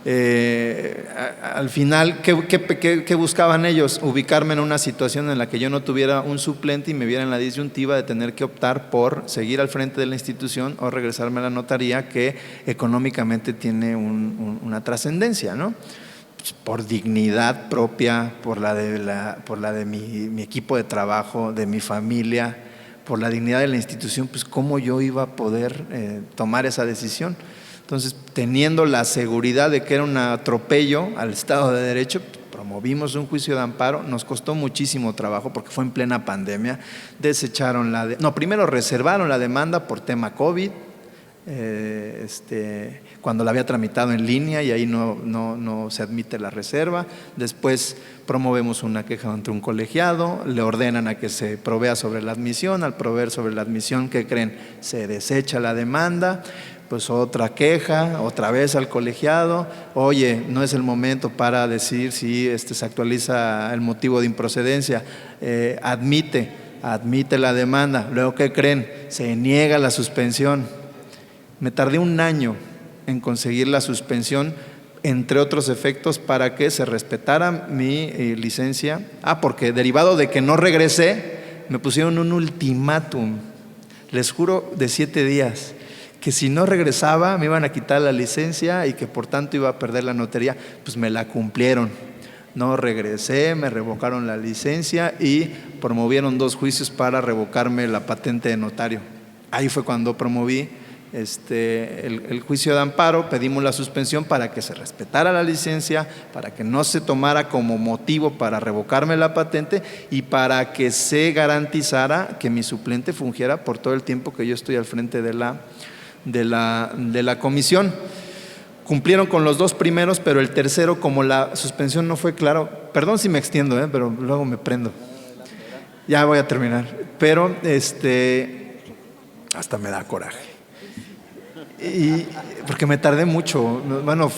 Al final, ¿qué buscaban ellos? Ubicarme en una situación en la que yo no tuviera un suplente y me viera en la disyuntiva de tener que optar por seguir al frente de la institución o regresarme a la notaría, que económicamente tiene una trascendencia, ¿no? Pues por dignidad propia, por la de mi equipo de trabajo, de mi familia, por la dignidad de la institución, pues cómo yo iba a poder tomar esa decisión. Entonces, teniendo la seguridad de que era un atropello al Estado de Derecho, promovimos un juicio de amparo. Nos costó muchísimo trabajo porque fue en plena pandemia. Primero reservaron la demanda por tema COVID, cuando la había tramitado en línea y ahí no se admite la reserva. Después promovemos una queja ante un colegiado, le ordenan a que se provea sobre la admisión. Al proveer sobre la admisión, ¿qué creen? Se desecha la demanda. Pues otra queja, otra vez al colegiado, oye, no es el momento para decir si se actualiza el motivo de improcedencia, admite la demanda. Luego, ¿qué creen? Se niega la suspensión. Me tardé 1 año en conseguir la suspensión, entre otros efectos, para que se respetara mi licencia. Porque derivado de que no regresé, me pusieron un ultimátum, les juro, de 7 días. Que si no regresaba me iban a quitar la licencia y que por tanto iba a perder la notaría. Pues me la cumplieron. No regresé, me revocaron la licencia y promovieron 2 juicios para revocarme la patente de notario. Ahí fue cuando promoví el juicio de amparo, pedimos la suspensión para que se respetara la licencia, para que no se tomara como motivo para revocarme la patente y para que se garantizara que mi suplente fungiera por todo el tiempo que yo estoy al frente de la comisión. cumplieron con los 2 primeros, pero el tercero, como la suspensión no fue claro, perdón si me extiendo, pero luego me prendo. Ya voy a terminar. Pero hasta me da coraje. Y porque me tardé mucho. Bueno,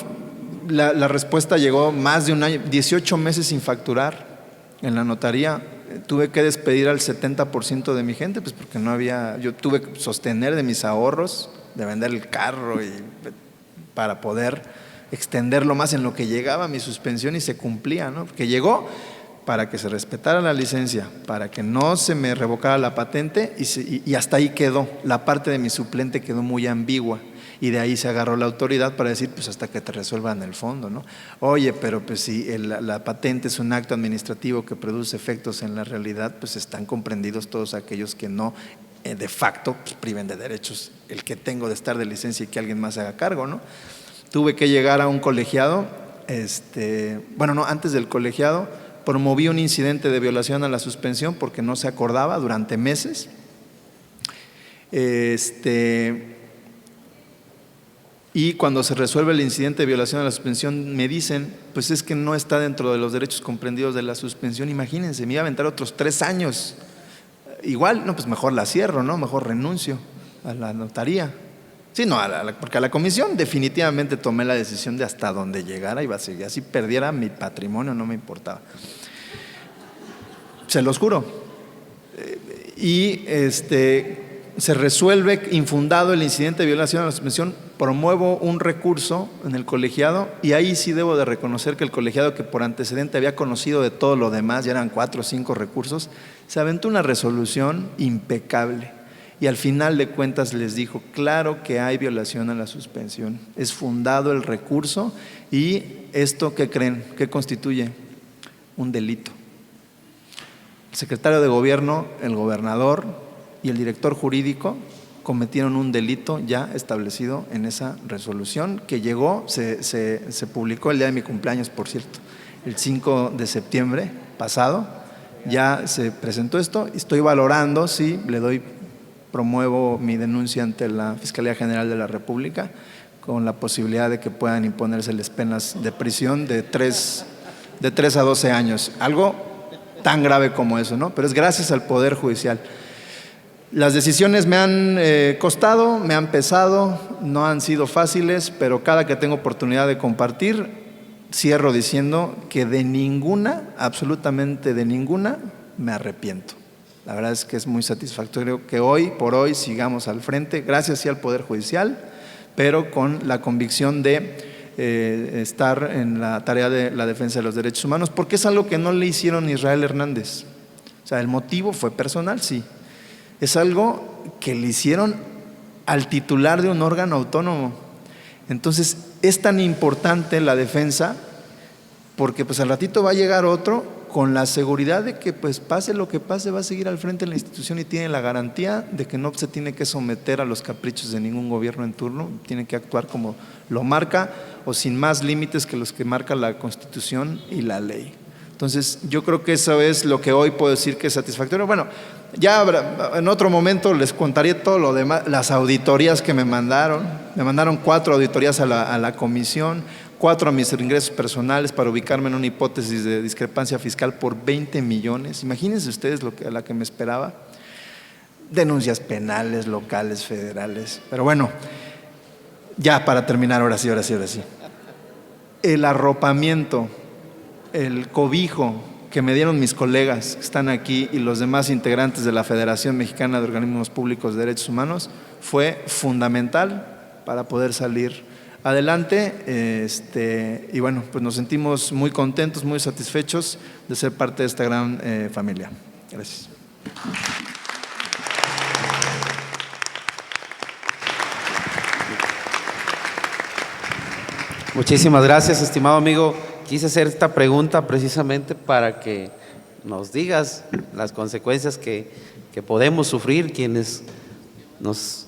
la respuesta llegó más de un año, 18 meses sin facturar en la notaría. Tuve que despedir al 70% de mi gente, pues porque no había, yo tuve que sostener de mis ahorros, de vender el carro y para poder extenderlo más en lo que llegaba mi suspensión y se cumplía, ¿no? Porque llegó para que se respetara la licencia, para que no se me revocara la patente y hasta ahí quedó. La parte de mi suplente quedó muy ambigua y de ahí se agarró la autoridad para decir, pues hasta que te resuelvan el fondo, ¿no? Oye, pero pues si la patente es un acto administrativo que produce efectos en la realidad, pues están comprendidos todos aquellos que no de facto pues, priven de derechos el que tengo de estar de licencia y que alguien más se haga cargo, ¿no? Tuve que llegar a un colegiado, antes del colegiado promoví un incidente de violación a la suspensión porque no se acordaba durante meses. Y cuando se resuelve el incidente de violación a la suspensión me dicen, pues es que no está dentro de los derechos comprendidos de la suspensión. Imagínense, me iba a aventar otros 3 años. Igual, no, pues mejor la cierro, ¿no? Mejor renuncio a la notaría. Sí, no, porque a la comisión definitivamente tomé la decisión de hasta donde llegara iba a seguir. Así perdiera mi patrimonio, no me importaba. Se los juro. Se resuelve infundado el incidente de violación a la suspensión, promuevo un recurso en el colegiado y ahí sí debo de reconocer que el colegiado que por antecedente había conocido de todo lo demás, ya eran 4 o 5 recursos, se aventó una resolución impecable y al final de cuentas les dijo, claro que hay violación a la suspensión, es fundado el recurso y esto, ¿qué creen? ¿Qué constituye? Un delito. El secretario de gobierno, el gobernador y el director jurídico cometieron un delito ya establecido en esa resolución que llegó, se publicó el día de mi cumpleaños, por cierto, el 5 de septiembre pasado, ya se presentó esto, estoy valorando si promuevo mi denuncia ante la Fiscalía General de la República con la posibilidad de que puedan imponérseles penas de prisión de 3 a 12 años, algo tan grave como eso, ¿no? Pero es gracias al Poder Judicial. Las decisiones me han costado, me han pesado, no han sido fáciles, pero cada que tengo oportunidad de compartir, cierro diciendo que de ninguna, absolutamente de ninguna, me arrepiento. La verdad es que es muy satisfactorio que hoy por hoy sigamos al frente, gracias sí al Poder Judicial, pero con la convicción de estar en la tarea de la defensa de los derechos humanos, porque es algo que no le hicieron a Israel Hernández. O sea, el motivo fue personal, sí. Es algo que le hicieron al titular de un órgano autónomo. Entonces, es tan importante la defensa porque pues al ratito va a llegar otro con la seguridad de que pues pase lo que pase va a seguir al frente de la institución y tiene la garantía de que no se tiene que someter a los caprichos de ningún gobierno en turno, tiene que actuar como lo marca o sin más límites que los que marca la Constitución y la ley. Entonces, yo creo que eso es lo que hoy puedo decir que es satisfactorio. Bueno, ya en otro momento les contaré todo lo demás, las auditorías que me mandaron 4 auditorías a la comisión, 4 a mis ingresos personales para ubicarme en una hipótesis de discrepancia fiscal por 20 millones. Imagínense ustedes a la que me esperaba. Denuncias penales, locales, federales. Pero bueno, ya para terminar, ahora sí. El arropamiento, el cobijo que me dieron mis colegas que están aquí y los demás integrantes de la Federación Mexicana de Organismos Públicos de Derechos Humanos fue fundamental para poder salir adelante. Y bueno, pues nos sentimos muy contentos, muy satisfechos de ser parte de esta gran familia. Gracias. Muchísimas gracias, estimado amigo. Quise hacer esta pregunta precisamente para que nos digas las consecuencias que podemos sufrir quienes nos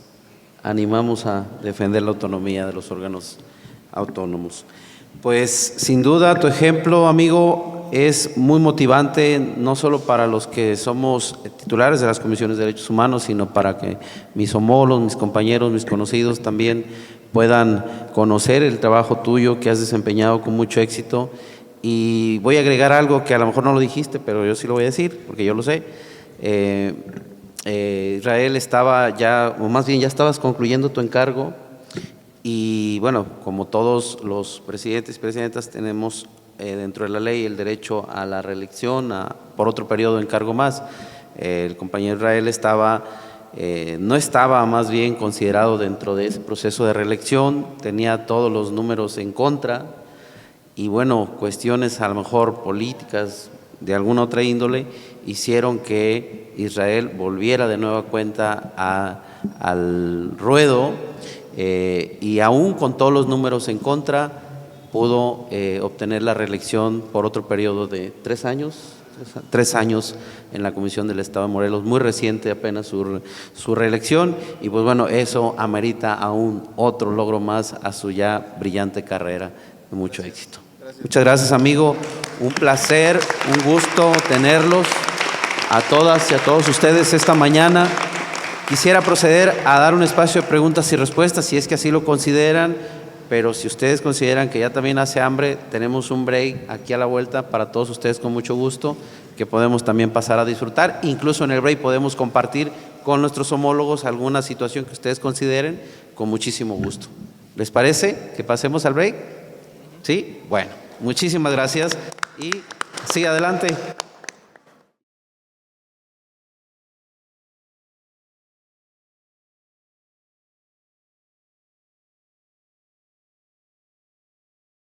animamos a defender la autonomía de los órganos autónomos. Pues sin duda tu ejemplo, amigo, es muy motivante, no solo para los que somos titulares de las comisiones de derechos humanos, sino para que mis homólogos, mis compañeros, mis conocidos también puedan conocer el trabajo tuyo que has desempeñado con mucho éxito. Y voy a agregar algo que a lo mejor no lo dijiste, pero yo sí lo voy a decir, porque yo lo sé. Israel estaba ya, o más bien ya estabas concluyendo tu encargo, y bueno, como todos los presidentes y presidentas tenemos dentro de la ley el derecho a la reelección por otro periodo de encargo más. El compañero Israel no estaba más bien considerado dentro de ese proceso de reelección, tenía todos los números en contra, y bueno, cuestiones a lo mejor políticas de alguna otra índole hicieron que Israel volviera de nueva cuenta al ruedo, y aún con todos los números en contra pudo obtener la reelección por otro periodo de 3 años. 3 años en la Comisión del Estado de Morelos, muy reciente apenas su reelección, y pues bueno, eso amerita aún otro logro más a su ya brillante carrera. Mucho éxito. Muchas gracias, amigo. Un placer, un gusto tenerlos a todas y a todos ustedes esta mañana. Quisiera proceder a dar un espacio de preguntas y respuestas, si es que así lo consideran, pero si ustedes consideran que ya también hace hambre, tenemos un break aquí a la vuelta para todos ustedes con mucho gusto, que podemos también pasar a disfrutar. Incluso en el break podemos compartir con nuestros homólogos alguna situación que ustedes consideren, con muchísimo gusto. ¿Les parece que pasemos al break? ¿Sí? Bueno, muchísimas gracias y sí, adelante.